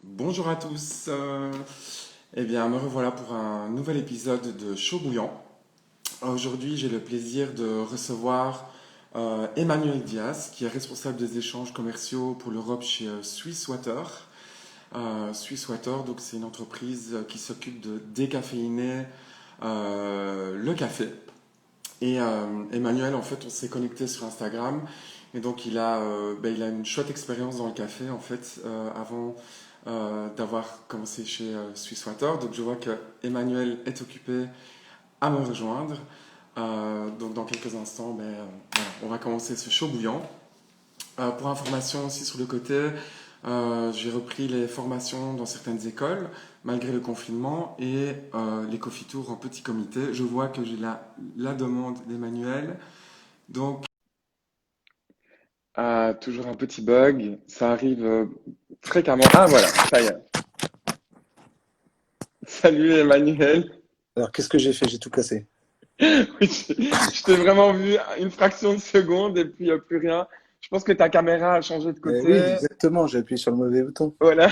Bonjour à tous. Eh bien, me revoilà pour un nouvel épisode de Chaud Bouillant. Aujourd'hui, j'ai le plaisir de recevoir Emmanuel Diaz, qui est responsable des échanges commerciaux pour l'Europe chez Swiss Water. Swiss Water, donc c'est une entreprise qui s'occupe de décaféiner le café. Et Emmanuel, en fait, on s'est connecté sur Instagram. Et donc, il a une chouette expérience dans le café, en fait, avant d'avoir commencé chez Swiss Water. Donc, je vois que Emmanuel est occupé à me rejoindre. Donc, dans quelques instants, voilà, on va commencer ce chaud bouillant. Pour information aussi sur le côté, j'ai repris les formations dans certaines écoles, malgré le confinement, et les coffee tours en petit comité. Je vois que j'ai la demande d'Emmanuel. Donc, toujours un petit bug, ça arrive fréquemment. Ah voilà, ça y est. Salut Emmanuel. Alors, qu'est-ce que j'ai fait? J'ai tout cassé. Oui, je t'ai vraiment vu une fraction de seconde et puis plus rien. Je pense que ta caméra a changé de Oui, côté. exactement, j'ai appuyé sur le mauvais bouton. Voilà.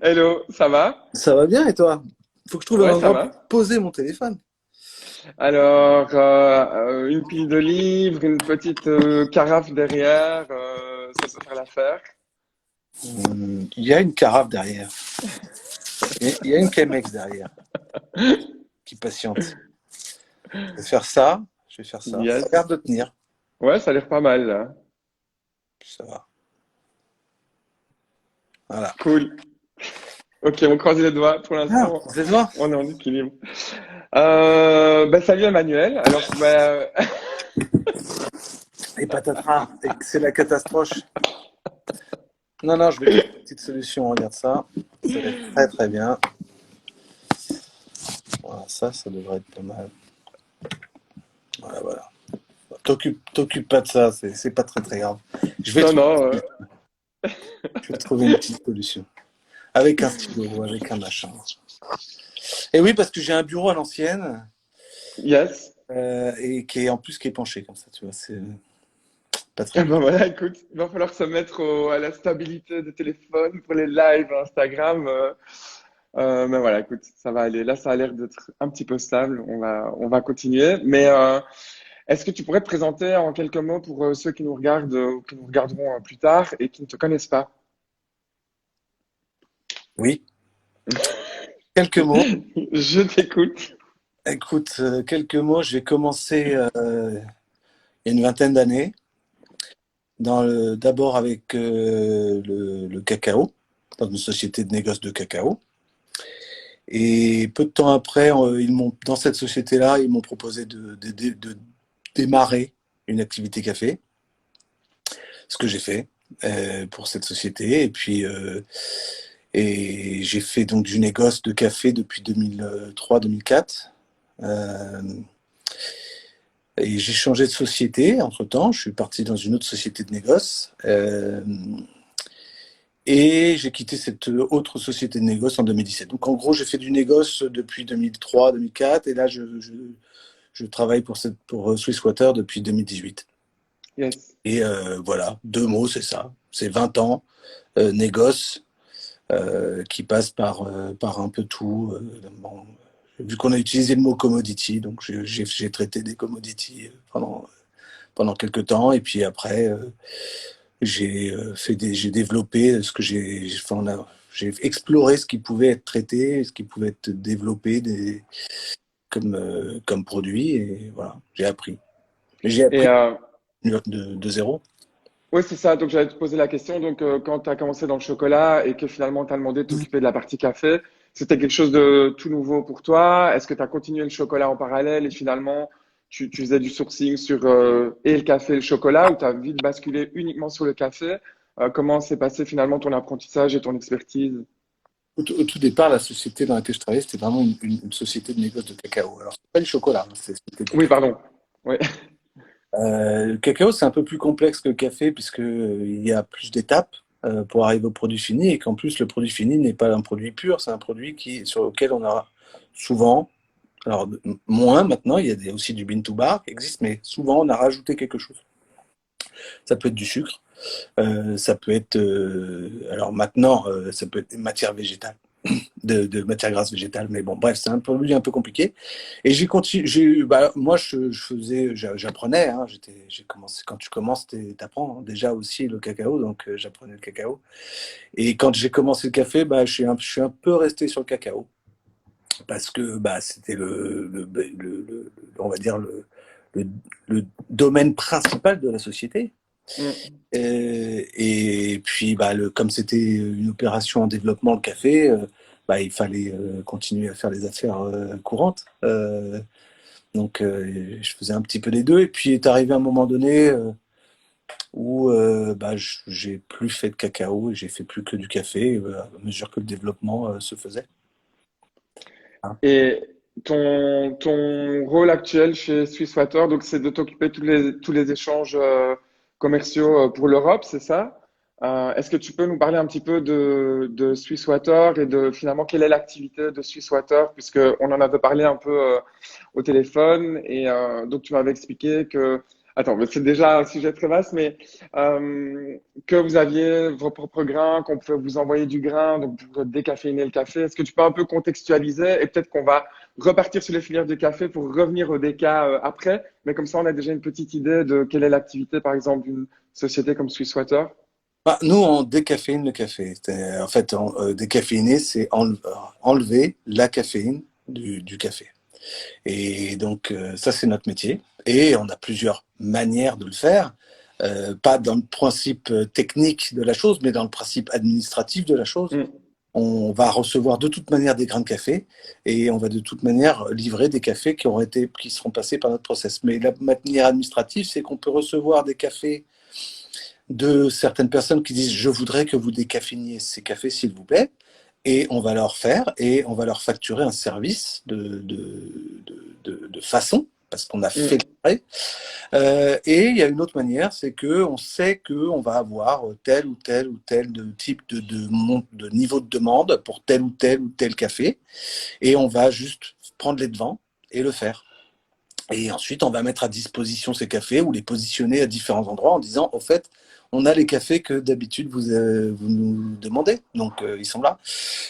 Hello, ça va? Ça va bien et toi? Faut que je trouve un Ouais, ça endroit pour va. poser mon téléphone. Alors, une pile de livres, une petite carafe derrière, ça peut faire l'affaire. Il y a une carafe derrière. Il y a une Chemex derrière qui patiente. Je vais faire ça. Je vais faire ça. Ça a Yes. l'air de tenir. Ouais, ça a l'air pas mal là. Ça va. Voilà. Cool. Ok, on croise les doigts. Pour Ah, l'instant, vous êtes voir? on est en équilibre. Salut Emmanuel. Alors, Et patatras. Et que c'est la catastrophe. Non, non, je vais trouver une petite solution. Regarde ça. Ça va être très très bien. Voilà, ça devrait être pas mal. Voilà, voilà. T'occupe pas de ça. C'est pas très très grave. Je vais non, trouver, non. je vais trouver une petite solution. Avec un stylo, avec un machin. Et oui, parce que j'ai un bureau à l'ancienne Yes. et qui est en plus qui est penché comme ça, tu vois, c'est pas très Eh bien. ben voilà, écoute, il va falloir se mettre à la stabilité des téléphones pour les lives Instagram. Mais voilà, écoute, ça va aller. Là, ça a l'air d'être un petit peu stable. On va continuer. Mais est-ce que tu pourrais te présenter en quelques mots pour ceux qui nous regardent ou qui nous regarderont plus tard et qui ne te connaissent pas? Oui, quelques mots. Je t'écoute. Écoute, quelques mots. J'ai commencé il y a une vingtaine d'années, d'abord avec le cacao, dans une société de négoce de cacao. Et peu de temps après, dans cette société-là, ils m'ont proposé de démarrer une activité café, ce que j'ai fait pour cette société. Et j'ai fait donc du négoce de café depuis 2003-2004. Euh, et j'ai changé de société entre-temps. Je suis parti dans une autre société de négoce. Et j'ai quitté cette autre société de négoce en 2017. Donc en gros, j'ai fait du négoce depuis 2003-2004. Et là, je travaille pour Swiss Water depuis 2018. Yes. Et voilà, deux mots, c'est ça. C'est 20 ans, négoce, qui passe par un peu tout. Bon, vu qu'on a utilisé le mot commodity, donc j'ai traité des commodities pendant quelques temps, et puis après j'ai développé ce que j'ai exploré ce qui pouvait être traité, ce qui pouvait être développé comme produit, et voilà, j'ai appris. Mais j'ai Et appris de zéro. oui, c'est ça. Donc, j'allais te poser la question. Donc, quand tu as commencé dans le chocolat et que finalement, tu as demandé de t'occuper de la partie café, c'était quelque chose de tout nouveau pour toi? Est-ce que tu as continué le chocolat en parallèle et finalement, tu faisais du sourcing sur et le café et le chocolat ou tu as vite basculé uniquement sur le café? Comment s'est passé finalement ton apprentissage et ton expertise? Au tout départ, la société dans laquelle je travaillais, c'était vraiment une société de négoce de cacao. Alors, c'est pas le chocolat, hein, c'était le Oui, cacao. pardon. Oui. Le cacao, c'est un peu plus complexe que le café, puisque il y a plus d'étapes pour arriver au produit fini, et qu'en plus, le produit fini n'est pas un produit pur, c'est un produit sur lequel on a souvent, alors moins maintenant, il y a aussi du bean to bar qui existe, mais souvent on a rajouté quelque chose. ça peut être du sucre, ça peut être, alors maintenant, ça peut être des matières végétales, de matières grasses végétales, mais bon, bref, c'est un peu compliqué. Et j'ai continué, bah, moi, je faisais, j'apprenais, hein, j'ai commencé, quand tu commences, t'apprends déjà aussi le cacao, donc j'apprenais le cacao. Et quand j'ai commencé le café, bah, je suis un peu resté sur le cacao parce que bah, c'était on va dire le, le domaine principal de la société. Mm. Et puis, bah, comme c'était une opération en développement, le café, bah, il fallait continuer à faire les affaires courantes. Donc, je faisais un petit peu les deux. Et puis, est arrivé un moment donné où bah, j'ai plus fait de cacao et j'ai fait plus que du café à mesure que le développement se faisait. Hein. Et ton rôle actuel chez Swiss Water, donc c'est de t'occuper de tous les échanges commerciaux pour l'Europe, c'est ça? Est-ce que tu peux nous parler un petit peu de Swiss Water et de finalement quelle est l'activité de Swiss Water, puisque on en avait parlé un peu au téléphone et donc tu m'avais expliqué que, attends, mais c'est déjà un sujet très vaste, mais que vous aviez vos propres grains, qu'on pouvait vous envoyer du grain donc pour décaféiner le café. Est-ce que tu peux un peu contextualiser et peut-être qu'on va repartir sur les filières de café pour revenir au déca après, mais comme ça on a déjà une petite idée de quelle est l'activité par exemple d'une société comme Swiss Water. Bah, nous, on décaféine le café. En fait, décaféiner, c'est enlever la caféine du café. Et donc, ça, c'est notre métier. Et on a plusieurs manières de le faire. Pas dans le principe technique de la chose, mais dans le principe administratif de la chose. Mm, On va recevoir de toute manière des grains de café et on va de toute manière livrer des cafés qui seront passés par notre process. Mais la manière administrative, c'est qu'on peut recevoir des cafés de certaines personnes qui disent je voudrais que vous décaféiniez ces cafés s'il vous plaît, et on va leur faire et on va leur facturer un service de façon parce qu'on a fait mm, le travail. Et il y a une autre manière, c'est que on sait qu'on va avoir tel ou tel ou tel type de niveau de demande pour tel ou tel café, et on va juste prendre les devants et le faire. Et ensuite, on va mettre à disposition ces cafés ou les positionner à différents endroits en disant, au fait, on a les cafés que d'habitude vous nous demandez. Donc, ils sont là.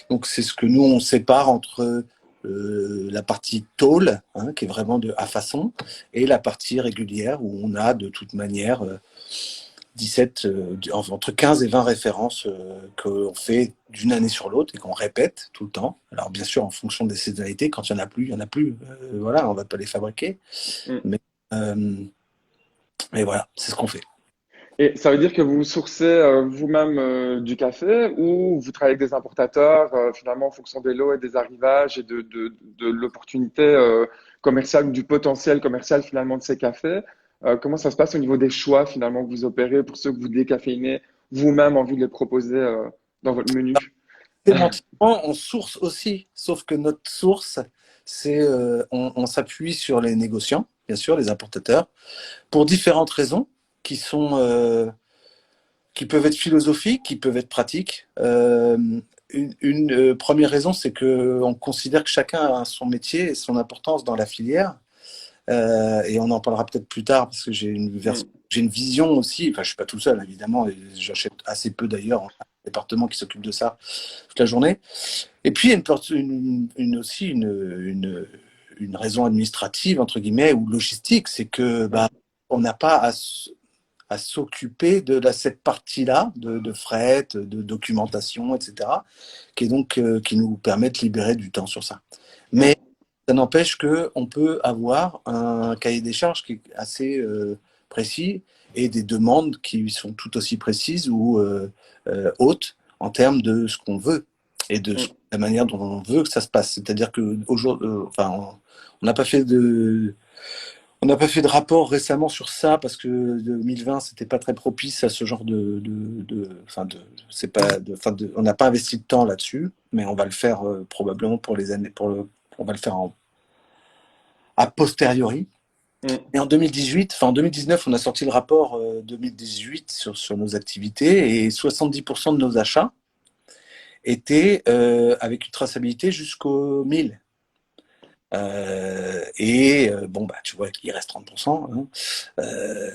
Donc, c'est ce que nous, on sépare entre la partie tôle, hein, qui est vraiment à façon, et la partie régulière où on a de toute manière 17, entre 15 et 20 références qu'on fait d'une année sur l'autre et qu'on répète tout le temps. Alors, bien sûr, en fonction des saisonnalités, quand il n'y en a plus, il n'y en a plus. Voilà, on ne va pas les fabriquer. mm. Mais, euh, mais voilà, c'est ce qu'on fait. Et ça veut dire que vous sourcez vous-même du café ou vous travaillez avec des importateurs finalement en fonction des lots et des arrivages et de l'opportunité commerciale ou du potentiel commercial finalement de ces cafés. Comment ça se passe au niveau des choix finalement que vous opérez pour ceux que vous décaféinez vous-même en vue de les proposer dans votre menu? Sémantiquement, on source aussi, sauf que notre source, c'est on s'appuie sur les négociants, bien sûr, les importateurs, pour différentes raisons qui sont qui peuvent être philosophiques, qui peuvent être pratiques. Une première raison, c'est que on considère que chacun a son métier et son importance dans la filière. Et on en parlera peut-être plus tard parce que Mm, j'ai une vision aussi. Enfin, je suis pas tout seul évidemment, et j'achète assez peu d'ailleurs. On a un département qui s'occupe de ça toute la journée. Et puis il y a aussi une raison administrative entre guillemets ou logistique, c'est que bah, mm, on n'a pas à s'occuper cette partie-là de fret, de documentation, etc., qui est donc qui nous permet de libérer du temps sur ça. Mais mm, ça n'empêche qu'on peut avoir un cahier des charges qui est assez précis et des demandes qui sont tout aussi précises ou hautes en termes de ce qu'on veut et de mm. la manière dont on veut que ça se passe. C'est-à-dire que enfin, on n'a pas fait on n'a pas fait de rapport récemment sur ça parce que 2020 c'était pas très propice à ce genre enfin c'est pas, on n'a pas investi de temps là-dessus, mais on va le faire probablement pour les années, on va le faire a posteriori. Mm. Et en 2018, enfin en 2019, on a sorti le rapport 2018 sur nos activités et 70% de nos achats étaient avec une traçabilité jusqu'au 1000. Bon, bah, tu vois qu'il reste 30%. Hein. Euh,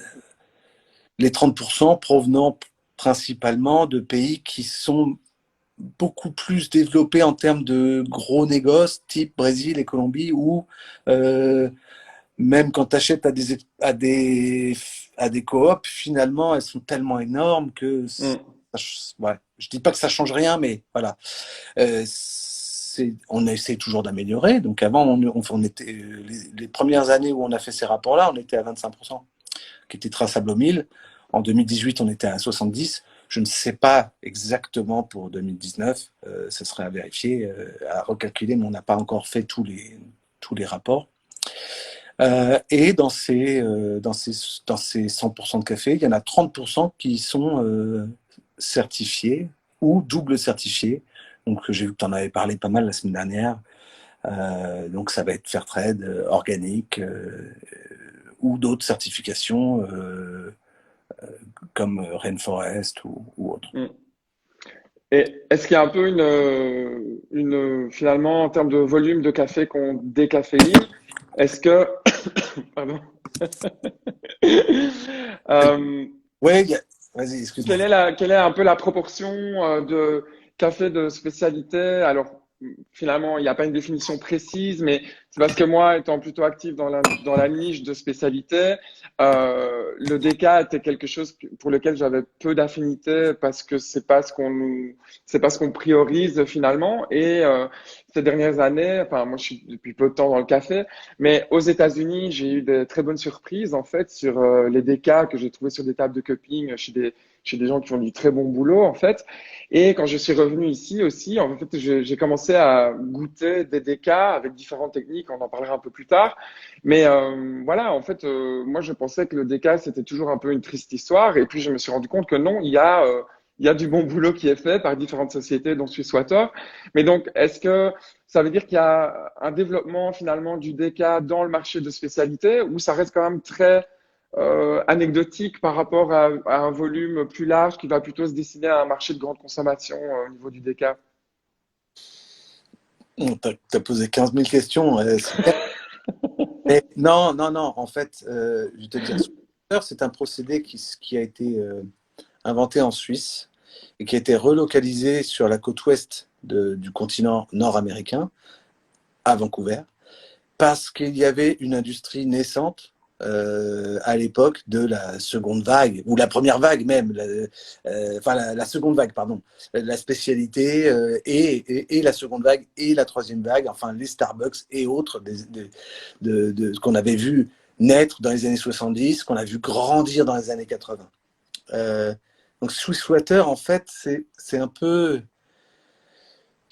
les 30% provenant principalement de pays qui sont beaucoup plus développés en termes de gros négoces, type Brésil et Colombie, où même quand tu achètes à des coops, finalement, elles sont tellement énormes que Mm. ouais, je dis pas que ça change rien, mais voilà. On essaie toujours d'améliorer. Donc avant, on était les premières années où on a fait ces rapports-là, on était à 25%, qui était traçable au 1000. En 2018, on était à 70. Je ne sais pas exactement pour 2019, ce serait à vérifier, à recalculer, mais on n'a pas encore fait tous les rapports. Et dans ces 100% de café, il y en a 30% qui sont certifiés ou double certifiés. Donc, j'ai vu que tu en avais parlé pas mal la semaine dernière. Donc, ça va être Fairtrade, organique ou d'autres certifications comme Rainforest ou autre. Mm. Et est-ce qu'il y a un peu finalement, en termes de volume de café qu'on décaféine, est-ce que, pardon, Euh, Ouais, vas-y, excuse-moi. quelle est un peu la proportion de café de spécialité? Alors, finalement, il n'y a pas une définition précise, mais c'est parce que moi, étant plutôt actif dans la niche de spécialité, le déca était quelque chose pour lequel j'avais peu d'affinité parce que c'est pas ce qu'on priorise finalement. Et ces dernières années, enfin, moi, je suis depuis peu de temps dans le café, mais aux États-Unis, j'ai eu de très bonnes surprises en fait sur les décas que j'ai trouvés sur des tables de cupping chez des gens qui font du très bon boulot en fait. Et quand je suis revenu ici aussi, en fait, j'ai commencé à goûter des décas avec différentes techniques. On en parlera un peu plus tard. Mais voilà, en fait, moi, je pensais que le déca c'était toujours un peu une triste histoire. Et puis, je me suis rendu compte que non, il y a du bon boulot qui est fait par différentes sociétés, dont Swisswater. Mais donc, est-ce que ça veut dire qu'il y a un développement finalement du déca dans le marché de spécialité ou ça reste quand même très anecdotique par rapport à un volume plus large qui va plutôt se destiner à un marché de grande consommation au niveau du déca? T'as posé 15 000 questions. Mais non, non, non. En fait, je vais te dire, c'est un procédé qui a été inventé en Suisse et qui a été relocalisé sur la côte ouest du continent nord-américain, à Vancouver, parce qu'il y avait une industrie naissante à l'époque de la seconde vague, ou la première vague même, la seconde vague, pardon, la spécialité et la seconde vague et la troisième vague, enfin les Starbucks et autres qu'on avait vu naître dans les années 70, qu'on a vu grandir dans les années 80. Donc Swisswater, en fait, c'est un peu...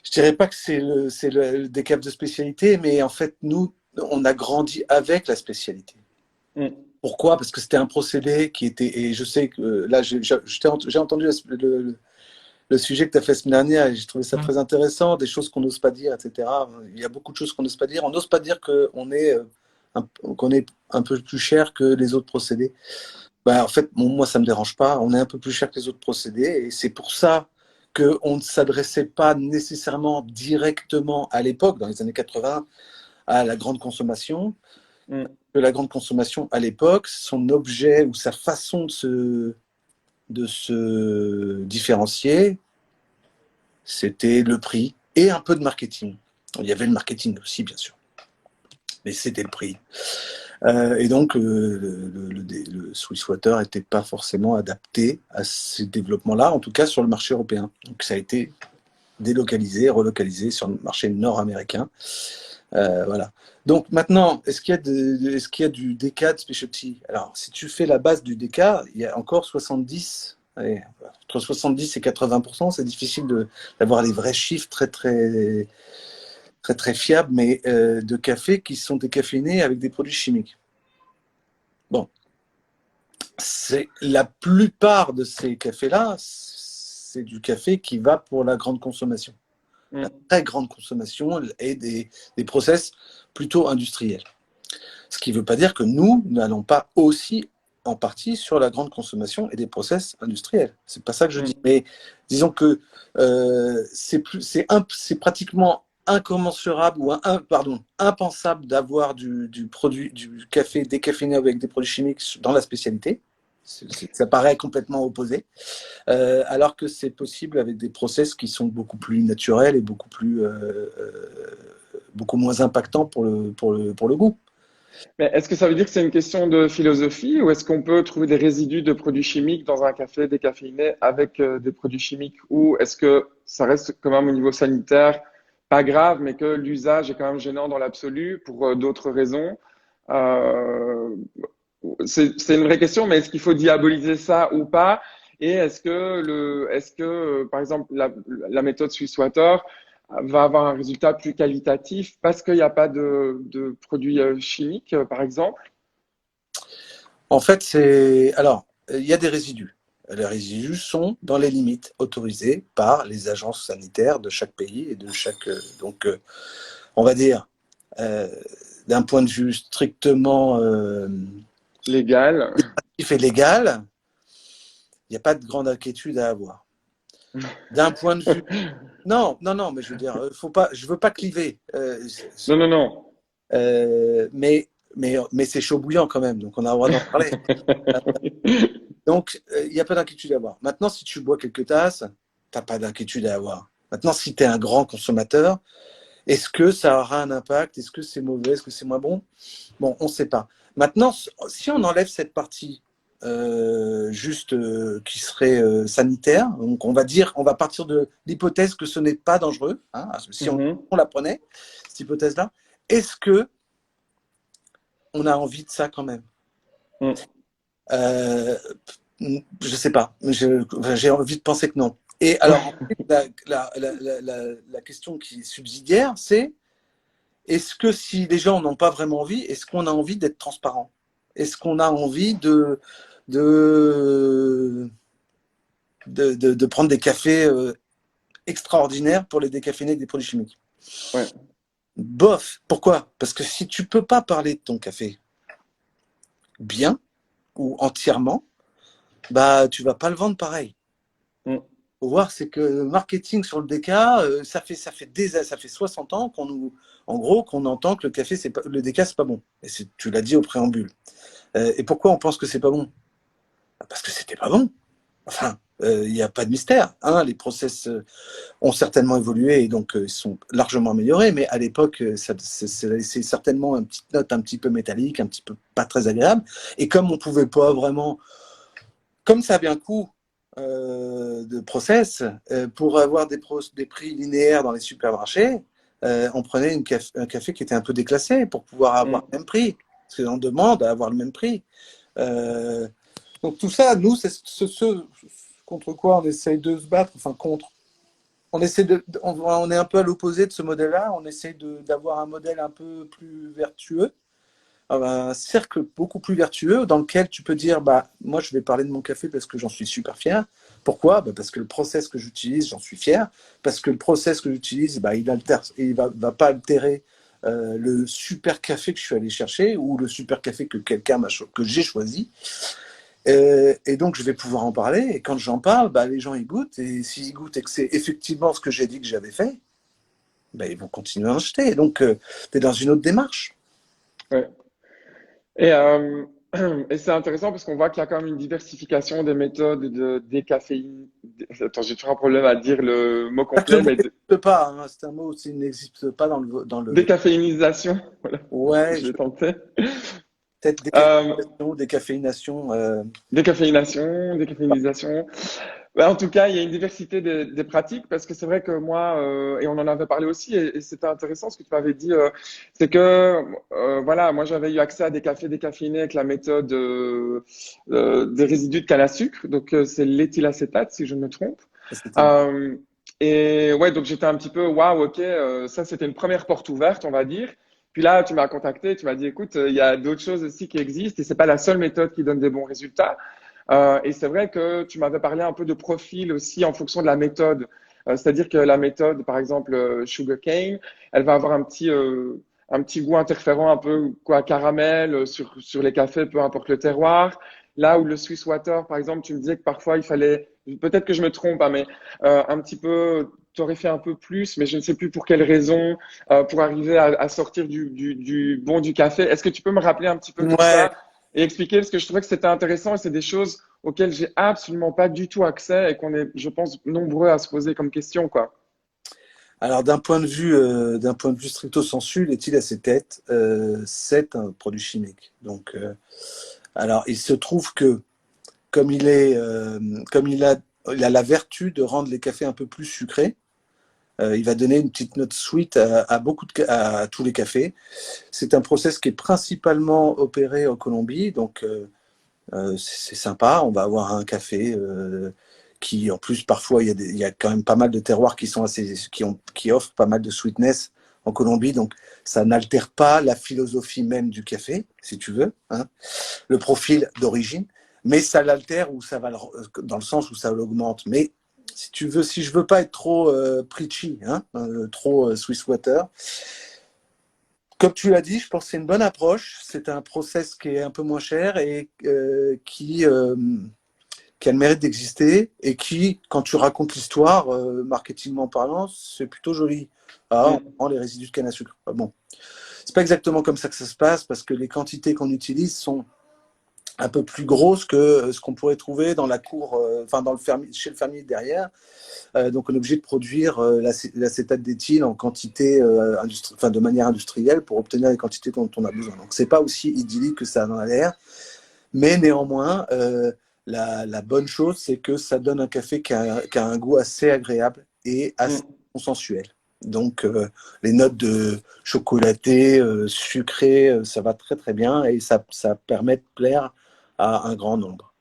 Je dirais pas que des caves de spécialité, mais en fait, nous, on a grandi avec la spécialité. Mm. Pourquoi? Parce que c'était un procédé qui était, et je sais que là, j'ai entendu le sujet que tu as fait la semaine dernière et j'ai trouvé ça très intéressant, des choses qu'on n'ose pas dire, etc. Il y a beaucoup de choses qu'on n'ose pas dire. On n'ose pas dire qu'on est un peu plus cher que les autres procédés. En fait, moi, ça ne me dérange pas. On est un peu plus cher que les autres procédés et c'est pour ça qu'on ne s'adressait pas nécessairement directement à l'époque, dans les années 80, à la grande consommation. Mm. Que la grande consommation, à l'époque, son objet ou sa façon de se différencier, c'était le prix et un peu de marketing. Il y avait le marketing aussi, bien sûr, mais c'était le prix. Et donc, le Swisswater n'était pas forcément adapté à ces développements-là, en tout cas sur le marché européen. Donc, ça a été délocalisé, relocalisé sur le marché nord-américain. Voilà. Donc maintenant, est-ce qu'il y a du DK de specialty? Alors, si tu fais la base du DK, il y a encore 70, allez, entre 70 et 80%. C'est difficile d'avoir les vrais chiffres très, très, très, très fiables, mais de café qui sont décaféinés avec des produits chimiques. Bon, la plupart de ces cafés-là, c'est du café qui va pour la grande consommation. Mm. La très grande consommation et des process plutôt industriels. Ce qui ne veut pas dire que nous n'allons pas aussi en partie sur la grande consommation et des process industriels. C'est pas ça que je dis. Mais disons que c'est pratiquement incommensurable ou impensable d'avoir du café décaféiné avec des produits chimiques dans la spécialité. Ça paraît complètement opposé, alors que c'est possible avec des process qui sont beaucoup plus naturels et beaucoup moins impactants pour le goût. Mais est-ce que ça veut dire que c'est une question de philosophie ou est-ce qu'on peut trouver des résidus de produits chimiques dans un café décaféiné avec des produits chimiques ou est-ce que ça reste quand même au niveau sanitaire pas grave mais que l'usage est quand même gênant dans l'absolu pour d'autres raisons? Euh, c'est une vraie question, mais est-ce qu'il faut diaboliser ça ou pas? Et est-ce que, par exemple, la méthode Swiss-Water va avoir un résultat plus qualitatif parce qu'il n'y a pas de produits chimiques, par exemple? En fait, alors, il y a des résidus. Les résidus sont dans les limites autorisées par les agences sanitaires de chaque pays et de chaque. Donc, on va dire, euh, d'un point de vue strictement Légal. et légal, il n'y a pas de grande inquiétude à avoir. D'un point de vue. Non, non, non, mais je veux dire, faut pas, je veux pas cliver. Non, non, non. Mais c'est chaud bouillant quand même, donc on a le droit d'en parler. Donc, il n'y a pas d'inquiétude à avoir. Maintenant, si tu bois quelques tasses, tu n'as pas d'inquiétude à avoir. Maintenant, si tu es un grand consommateur, est-ce que ça aura un impact? Est-ce que c'est mauvais? Est-ce que c'est moins bon? Bon, on ne sait pas. Maintenant, si on enlève cette partie juste qui serait sanitaire, donc on va partir de l'hypothèse que ce n'est pas dangereux, hein, si Mhm. on la prenait, cette hypothèse-là, est-ce que on a envie de ça quand même? Mm. euh, Je sais pas. J'ai envie de penser que non. Et alors, la question qui est subsidiaire, c'est est-ce que si les gens n'ont pas vraiment envie, est-ce qu'on a envie d'être transparent? Est-ce qu'on a envie de, de prendre des cafés extraordinaires pour les décaféiner avec des produits chimiques? Ouais. Bof. Pourquoi? Parce que si tu peux pas parler de ton café bien ou entièrement, bah tu vas pas le vendre pareil. Mm. Faut voir, c'est que le marketing sur le déca, ça fait 60 ans en gros, qu'on entend que le déca, c'est pas bon. Et tu l'as dit au préambule. Et pourquoi on pense que c'est pas bon? Parce que c'était pas bon. Enfin, il n'y a pas de mystère, hein. Les process ont certainement évolué et donc ils sont largement améliorés. Mais à l'époque, c'est certainement une petite note un petit peu métallique, un petit peu pas très agréable. Et comme on pouvait pas vraiment, comme ça avait un coût de process, pour avoir des prix linéaires dans les supermarchés, on prenait un café qui était un peu déclassé pour pouvoir avoir Mm. le même prix. Parce qu'on demande à avoir le même prix. Euh, donc tout ça, nous, c'est ce contre quoi on essaye de se battre, enfin contre. On est un peu à l'opposé de ce modèle-là. On essaie d'avoir un modèle un peu plus vertueux, un cercle beaucoup plus vertueux dans lequel tu peux dire bah moi je vais parler de mon café parce que j'en suis super fier. Pourquoi? Bah, parce que le process que j'utilise, j'en suis fier. Parce que le process que j'utilise, bah, il va pas altérer le super café que je suis allé chercher ou le super café que j'ai choisi. Et donc je vais pouvoir en parler. Et quand j'en parle, bah, les gens y goûtent. Et s'ils goûtent et que c'est effectivement ce que j'ai dit que j'avais fait, bah, ils vont continuer à en acheter. Donc tu es dans une autre démarche. Ouais. Et, euh, et c'est intéressant parce qu'on voit qu'il y a quand même une diversification des méthodes de décaféine. Attends, j'ai toujours un problème à dire le mot Pas que le complet, mot mais n'existe pas, hein. C'est un mot qui n'existe pas dans le. décaféinisation. Voilà, Ouais, je vais tenter. peut-être Euh, décaféination. Décaféination, décaféinisation. Ouais, en tout cas, il y a une diversité des pratiques parce que c'est vrai que moi, et on en avait parlé aussi, et c'était intéressant ce que tu m'avais dit, c'est que voilà, moi j'avais eu accès à des cafés décaféinés avec la méthode des résidus de canne à sucre, donc c'est l'éthylacétate si je ne me trompe. C'était bon. Euh, et ouais, donc j'étais un petit peu waouh, ok, ça c'était une première porte ouverte, on va dire. Puis là, tu m'as contacté, tu m'as dit, écoute, il y a d'autres choses aussi qui existent et c'est pas la seule méthode qui donne des bons résultats. Et c'est vrai que tu m'avais parlé un peu de profil aussi en fonction de la méthode. C'est-à-dire que la méthode, par exemple, sugarcane, elle va avoir un petit goût interférent un peu quoi, caramel sur les cafés, peu importe le terroir. Là où le Swiss Water, par exemple, tu me disais que parfois il fallait, peut-être que je me trompe, hein, mais un petit peu torréfier un peu plus, mais je ne sais plus pour quelle raison, pour arriver à sortir du bon du café. Est-ce que tu peux me rappeler un petit peu tout Ouais, ça? et expliquer parce que je trouvais que c'était intéressant et c'est des choses auxquelles j'ai absolument pas du tout accès et qu'on est, je pense, nombreux à se poser comme question, quoi. Alors, d'un point de vue stricto sensu, l'éthylacétate, c'est un produit chimique. Donc, alors, il se trouve que comme comme il a la vertu de rendre les cafés un peu plus sucrés, il va donner une petite note sweet à tous les cafés. C'est un process qui est principalement opéré en Colombie, donc c'est sympa. On va avoir un café qui, en plus, parfois, il y a quand même pas mal de terroirs qui offrent pas mal de sweetness en Colombie, donc ça n'altère pas la philosophie même du café, si tu veux, hein, le profil d'origine, mais ça l'altère ou ça va dans le sens où ça l'augmente. Mais si tu veux, si je veux pas être trop preachy, hein, trop Swiss Water, comme tu l'as dit, je pense que c'est une bonne approche. C'est un process qui est un peu moins cher et qui a le mérite d'exister et qui, quand tu racontes l'histoire, marketingment parlant, c'est plutôt joli. Ah, on Mm. prend les résidus de canne à sucre. Ah, bon, c'est pas exactement comme ça que ça se passe parce que les quantités qu'on utilise sont un peu plus grosses que ce qu'on pourrait trouver dans la cour, enfin dans le fermier, chez le fermier derrière. Donc on est obligé de produire l'acétate d'éthyle en quantité, enfin, de manière industrielle pour obtenir les quantités dont on a besoin. Donc c'est pas aussi idyllique que ça en a l'air, mais néanmoins, la bonne chose, c'est que ça donne un café qui a un goût assez agréable et assez Mm. consensuel. Donc, les notes de chocolaté, sucré, ça va très très bien et ça permet de plaire à un grand nombre.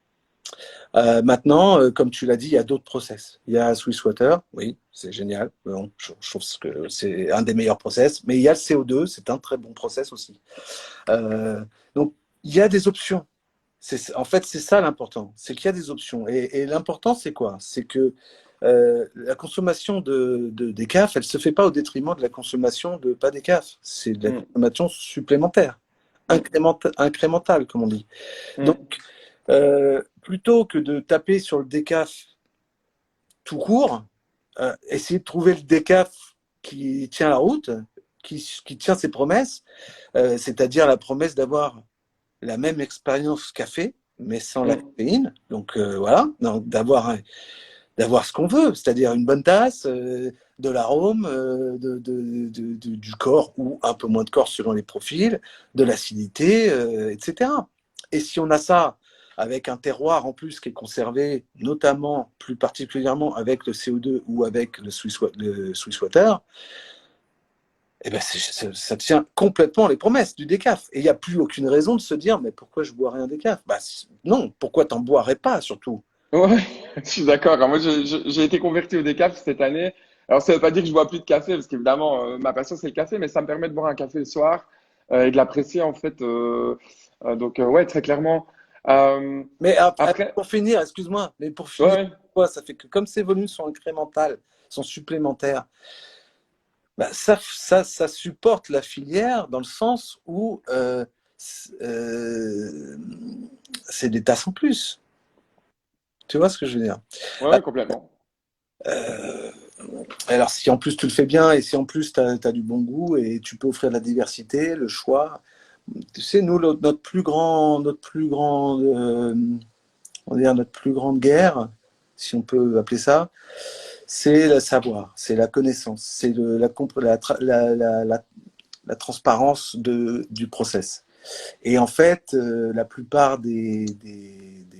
Maintenant, comme tu l'as dit, il y a d'autres process. Il y a Swiss Water, oui, c'est génial. Bon, je trouve que c'est un des meilleurs process, mais il y a le CO2, c'est un très bon process aussi. Donc, il y a des options. En fait, c'est ça l'important, c'est qu'il y a des options. Et l'important, c'est quoi? C'est que la consommation de décaf, elle ne se fait pas au détriment de la consommation de pas décaf. C'est de la Mm. consommation supplémentaire, Mm. incrémentale, comme on dit. Mm. Donc, plutôt que de taper sur le décaf tout court, essayer de trouver le décaf qui tient la route, qui tient ses promesses, c'est-à-dire la promesse d'avoir la même expérience café, mais sans la Mm. caféine. Donc voilà, d'avoir ce qu'on veut, c'est-à-dire une bonne tasse, de l'arôme, du corps ou un peu moins de corps selon les profils, de l'acidité, etc. Et si on a ça avec un terroir en plus qui est conservé, notamment plus particulièrement avec le CO2 ou avec le Swiss Water, eh ben ça tient complètement les promesses du décaf. Et il n'y a plus aucune raison de se dire, mais pourquoi je boirais un décaf? Bah, non, pourquoi t'en boirais pas surtout? Ouais, je suis d'accord. Alors, moi, j'ai été converti au décaf cette année. Alors, ça veut pas dire que je bois plus de café, parce qu'évidemment, ma passion, c'est le café, mais ça me permet de boire un café le soir et de l'apprécier, en fait. Donc, ouais, très clairement. Euh, Mais après, pour finir, excuse-moi, mais pour ouais, finir, ouais. ça fait que comme ces volumes sont incrémentales, sont supplémentaires, bah, ça supporte la filière dans le sens où euh, c'est des tasses en plus. Tu vois ce que je veux dire? Ouais, ouais, complètement. Euh, alors, si en plus tu le fais bien et si en plus tu as, du bon goût et tu peux offrir de la diversité, le choix. Tu sais, nous, on va dire notre plus grande guerre, si on peut appeler ça, c'est le savoir, c'est la connaissance, c'est la transparence du process. Et en fait, la plupart des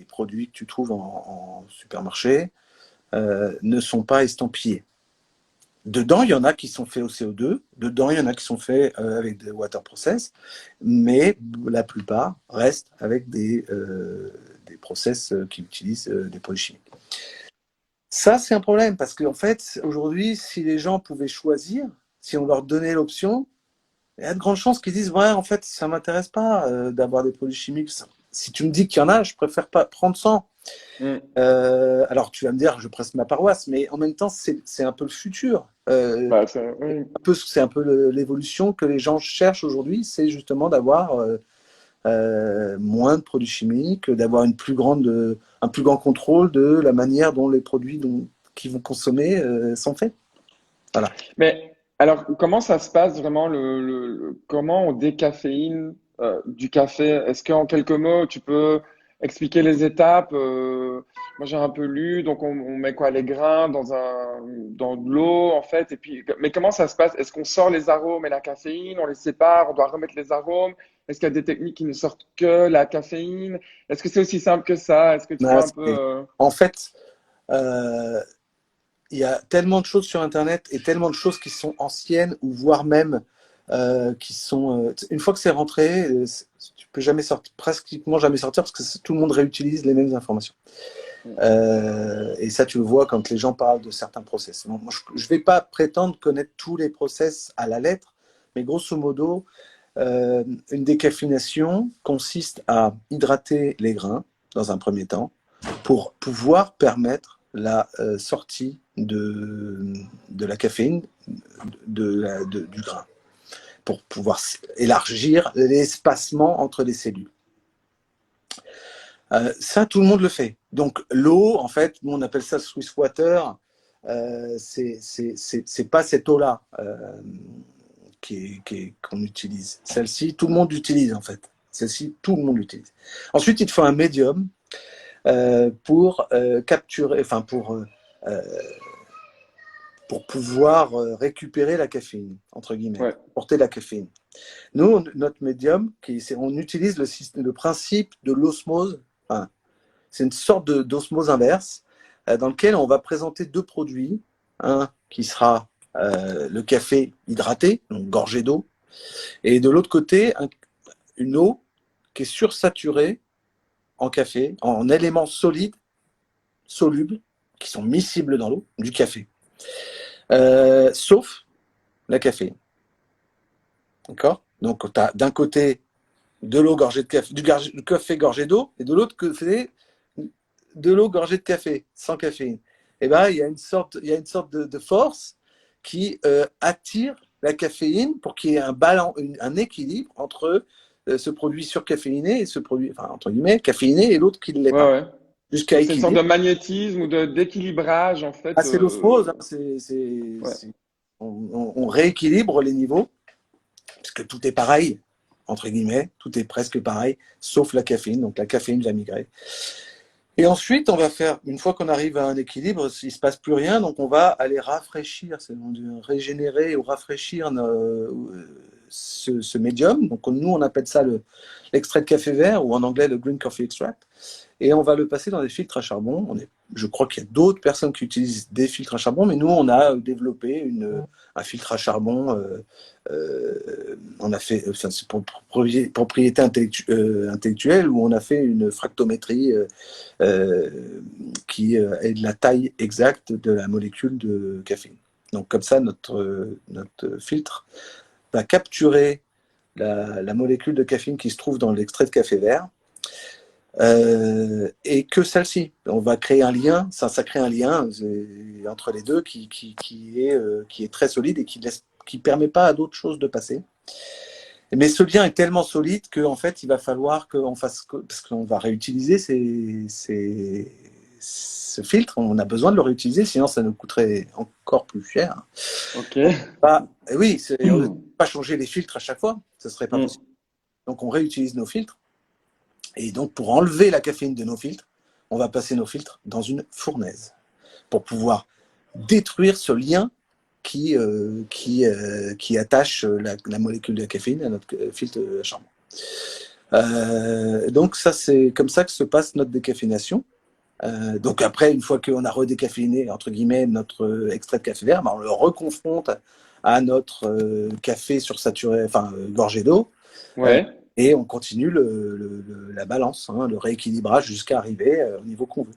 produits que tu trouves en supermarché ne sont pas estampillés. Dedans, il y en a qui sont faits au CO2, dedans, il y en a qui sont faits avec des water process, mais la plupart restent avec des process qui utilisent des produits chimiques. Ça, c'est un problème parce qu'en fait, aujourd'hui, si les gens pouvaient choisir, si on leur donnait l'option, il y a de grandes chances qu'ils disent, ouais, en fait, ça ne m'intéresse pas d'avoir des produits chimiques. Si tu me dis qu'il y en a, je préfère pas prendre 100. Mm. Alors, tu vas me dire, je presse ma paroisse, mais en même temps, c'est un peu le futur. Bah, oui. C'est un peu l'évolution que les gens cherchent aujourd'hui, c'est justement d'avoir moins de produits chimiques, d'avoir un plus grand contrôle de la manière dont les produits qu'ils vont consommer sont faits. Voilà. Mais alors, comment ça se passe vraiment comment on décaféine? du café. Est-ce qu'en quelques mots, tu peux expliquer les étapes? Moi, j'ai un peu lu, donc on met quoi, les grains dans de l'eau, en fait, et puis, mais comment ça se passe? Est-ce qu'on sort les arômes et la caféine, on les sépare, on doit remettre les arômes? Est-ce qu'il y a des techniques qui ne sortent que la caféine? Est-ce que c'est aussi simple que ça? Est-ce que tu peux Voilà, un peu... en fait, euh, il y a tellement de choses sur Internet et tellement de choses qui sont anciennes ou voire même qui sont. Une fois que c'est rentré, tu peux jamais sortir, pratiquement jamais sortir parce que tout le monde réutilise les mêmes informations. Et ça, tu le vois quand les gens parlent de certains process. Bon, moi, je ne vais pas prétendre connaître tous les process à la lettre, mais grosso modo, une décaféination consiste à hydrater les grains dans un premier temps pour pouvoir permettre la sortie de la caféine du grain, pour pouvoir élargir l'espacement entre les cellules. Ça, tout le monde le fait. Donc, l'eau, en fait, nous, on appelle ça Swiss water. C'est pas cette eau-là qu'on utilise. Celle-ci, tout le monde l'utilise, en fait. Celle-ci, tout le monde l'utilise. Ensuite, il te faut un médium pour capturer, enfin, pour pouvoir récupérer la caféine, entre guillemets, Ouais, porter la caféine. Nous, notre médium, on utilise le principe de l'osmose. Enfin, c'est une sorte d'osmose inverse dans lequel on va présenter deux produits. Un qui sera le café hydraté, donc gorgé d'eau, et de l'autre côté, une eau qui est sursaturée en café, en éléments solides, solubles, qui sont miscibles dans l'eau, du café. Sauf la caféine. D'accord? Donc, tu as d'un côté de l'eau gorgée de café, du café gorgé d'eau, et de l'autre côté, de l'eau gorgée de café, sans caféine. Et ben, il y a une sorte de force qui attire la caféine pour qu'il y ait un équilibre entre ce produit surcaféiné et ce produit, enfin, entre guillemets, caféiné et l'autre qui ne l'est ouais, pas. ouais. Jusqu'à Donc c'est une sorte de équilibre. magnétisme ou d'équilibrage, en Ah, fait. c'est l'osmose, hein, Ouais. on rééquilibre les niveaux, parce que tout est pareil, entre guillemets, tout est presque pareil, sauf la caféine, donc la caféine va migrer. Et ensuite, on va faire, une fois qu'on arrive à un équilibre, il ne se passe plus rien, donc on va aller rafraîchir, c'est régénérer ou rafraîchir ce médium. Donc nous, on appelle ça l'extrait de café vert, ou en anglais le green coffee extract. Et on va le passer dans des filtres à charbon. Je crois qu'il y a d'autres personnes qui utilisent des filtres à charbon, mais nous, on a développé un filtre à charbon. On a fait, enfin, c'est pour propriété intellectuelle, où on a fait une fractométrie qui est de la taille exacte de la molécule de caféine. Donc comme ça, notre filtre va capturer la molécule de caféine qui se trouve dans l'extrait de café vert, et que celle-ci. On va créer un lien, ça crée un lien entre les deux qui est très solide et qui permet pas à d'autres choses de passer. Mais ce lien est tellement solide qu'en fait, il va falloir qu'on fasse, parce qu'on va réutiliser ce filtre, on a besoin de le réutiliser, sinon ça nous coûterait encore plus cher. Ok. Bah, oui, on ne peut pas changer les filtres à chaque fois, ce serait pas Mm. possible. Donc on réutilise nos filtres. Et donc, pour enlever la caféine de nos filtres, on va passer nos filtres dans une fournaise pour pouvoir détruire ce lien qui attache la molécule de la caféine à notre filtre à charbon. Donc, ça, c'est comme ça que se passe notre décaféination. Donc, après, une fois qu'on a redécaféiné, entre guillemets, notre extrait de café vert, ben, on le reconfronte à notre café sursaturé, enfin, gorgé d'eau. Ouais. Et on continue la balance, hein, le rééquilibrage jusqu'à arriver au niveau qu'on veut.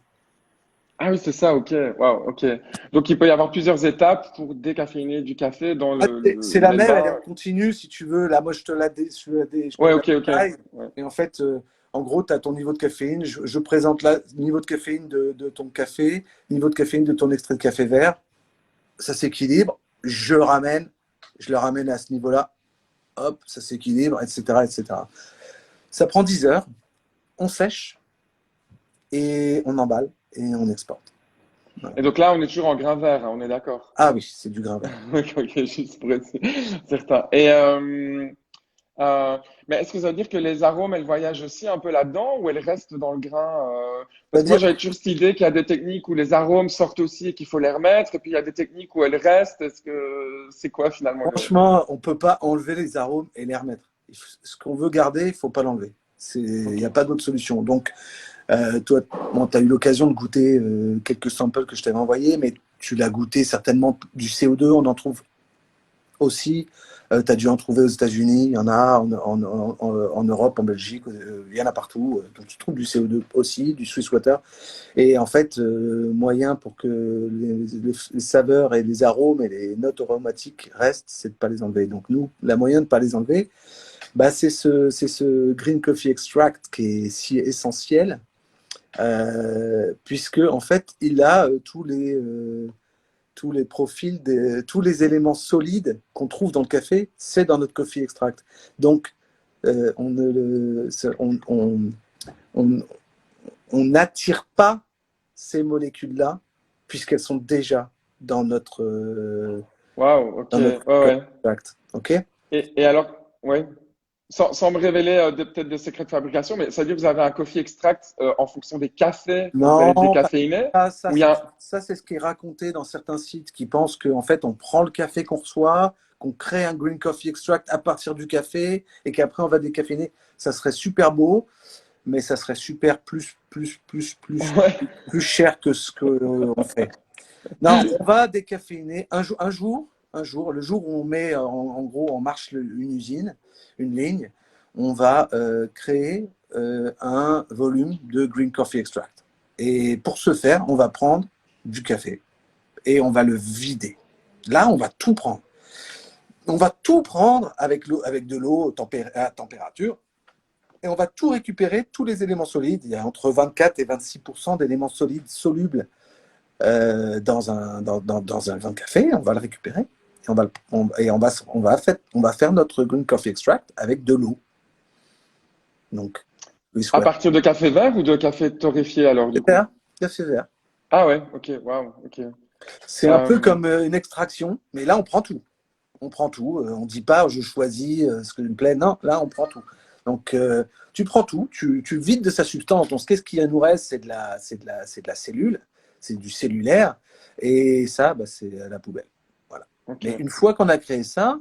Ah oui, c'est ça, ok. Wow, ok. Donc il peut y avoir plusieurs étapes pour décaféiner du café dans Ah, c'est la les même, elle est en bains. continu si tu veux. Là, moi, je te Ouais, la ok, ok. détaille. Ouais. Et en fait, en gros, tu as ton niveau de caféine. Je présente le niveau de caféine de ton café, niveau de caféine de ton extrait de café vert. Ça s'équilibre. Je le ramène à ce niveau-là. Hop, ça s'équilibre, etc., etc. Ça prend 10 heures. On sèche et on emballe et on exporte. Voilà. Et donc là, on est toujours en grain vert, hein, on est d'accord. Ah oui, c'est du grain vert. Ok, ok, juste pour être certain. Et Euh, mais est-ce que ça veut dire que les arômes, elles voyagent aussi un peu là-dedans ou elles restent dans le grain Parce que moi, C'est-à-dire, j'avais toujours cette idée qu'il y a des techniques où les arômes sortent aussi et qu'il faut les remettre, et puis il y a des techniques où elles restent. Est-ce que c'est quoi finalement le... franchement, on ne peut pas enlever les arômes et les remettre. Ce qu'on veut garder, il ne faut pas l'enlever. Il Ok. n'y a pas d'autre solution. Donc, toi, bon, tu as eu l'occasion de goûter quelques samples que je t'avais envoyés, mais tu l'as goûté certainement du CO2, on en trouve aussi. Tu as dû en trouver aux États-Unis, il y en a en Europe, en Belgique, il y en a partout. Donc tu trouves du CO2 aussi, du Swiss Water. Et en fait, moyen pour que les saveurs et les arômes et les notes aromatiques restent, c'est de ne pas les enlever. Donc nous, la moyen de ne pas les enlever, bah, c'est ce Green Coffee Extract qui est si essentiel, puisque en fait, il a tous les profils, tous les éléments solides qu'on trouve dans le café, c'est dans notre coffee extract. Donc, on ne on, on n'attire pas ces molécules-là puisqu'elles sont déjà Waouh, ok. dans notre Ouais, coffee ouais. extract. OK? Et alors, ouais. Sans me révéler peut-être des secrets de fabrication, mais ça veut dire que vous avez un coffee extract en fonction des cafés que vous Non, allez décaféiner? ça, Ou il y a... c'est ce qui est raconté dans certains sites qui pensent qu'en fait, on prend le café qu'on reçoit, qu'on crée un green coffee extract à partir du café et qu'après on va décaféiner. Ça serait super beau, mais ça serait super Ouais. plus cher que ce qu'on fait. Non, on va décaféiner un jour, le jour où on met en gros en marche une usine, une ligne, on va créer un volume de green coffee extract. Et pour ce faire, on va prendre du café et on va le vider. Là, on va tout prendre. On va tout prendre avec de l'eau à température et on va tout récupérer, tous les éléments solides. Il y a entre 24 et 26% d'éléments solides solubles dans un grain de café, on va le récupérer et on va faire notre green coffee extract avec de l'eau. Donc, oui, À soit partir de café vert ou de café torréfié alors du coup? vert, café vert. Ah ouais, ok, waouh, ok. C'est un peu comme une extraction, mais là on prend tout. On prend tout. On ne dit pas je choisis ce que me plaît. Non, là on prend tout. Donc tu prends tout, tu vides de sa substance. Donc qu'est-ce qui nous reste? C'est de la cellule, c'est du cellulaire, et ça, bah, c'est à la poubelle. Voilà. ok. Mais une fois qu'on a créé ça,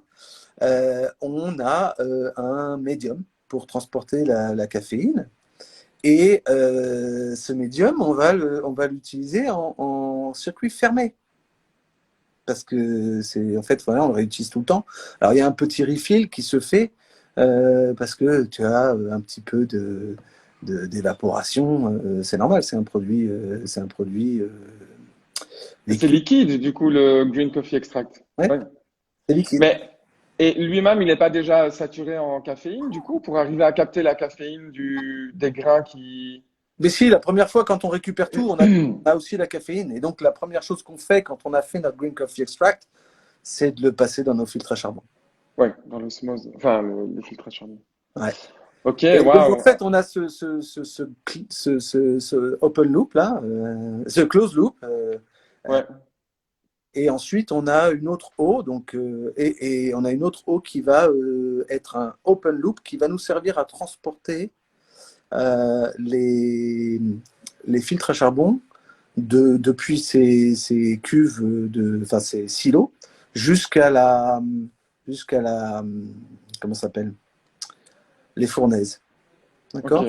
on a un médium pour transporter la caféine. Et ce médium, on va l'utiliser en circuit fermé. Parce que c'est en fait, voilà, on le réutilise tout le temps. Alors il y a un petit refill qui se fait parce que tu as un petit peu d'évaporation. C'est normal, c'est un produit C'est liquide. liquide du coup le green coffee extract. Ouais, Ouais. c'est liquide. Mais et lui-même, il n'est pas déjà saturé en caféine du coup pour arriver à capter la caféine des grains qui... Mais si, la première fois, quand on récupère tout, on a aussi la caféine. Et donc, la première chose qu'on fait quand on a fait notre green coffee extract, c'est de le passer dans nos filtres à charbon. Ouais, dans l'osmose, enfin le filtration. Ouais. Ok, Et donc, en waouh. fait, on a ce open loop là, ce close loop. Ouais, Et ensuite, on a une autre eau, donc, et on a une autre eau qui va être un open loop qui va nous servir à transporter euh, les, les filtres à charbon depuis ces cuves, enfin ces silos, jusqu'à jusqu'à la, comment ça s'appelle, les fournaises. ok. D'accord.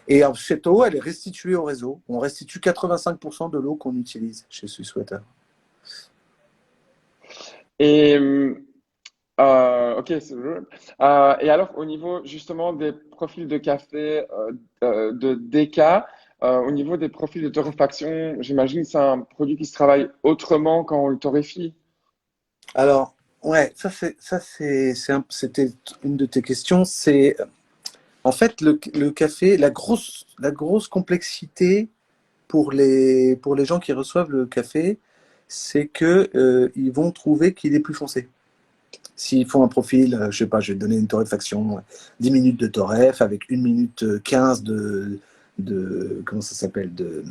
Et cette eau, elle est restituée au réseau. On restitue 85% de l'eau qu'on utilise chez Swisswater. Et ok, et alors au niveau justement des profils de café de déca, au niveau des profils de torréfaction, j'imagine que c'est un produit qui se travaille autrement quand on le torréfie. Alors, ouais, c'était une de tes questions. C'est en fait le café, la grosse complexité pour les gens qui reçoivent le café, c'est que ils vont trouver qu'il est plus foncé. S'ils font un profil, je sais pas, je vais te donner une torréfaction, 10 minutes de torréf avec 1 minute 15 comment ça s'appelle, de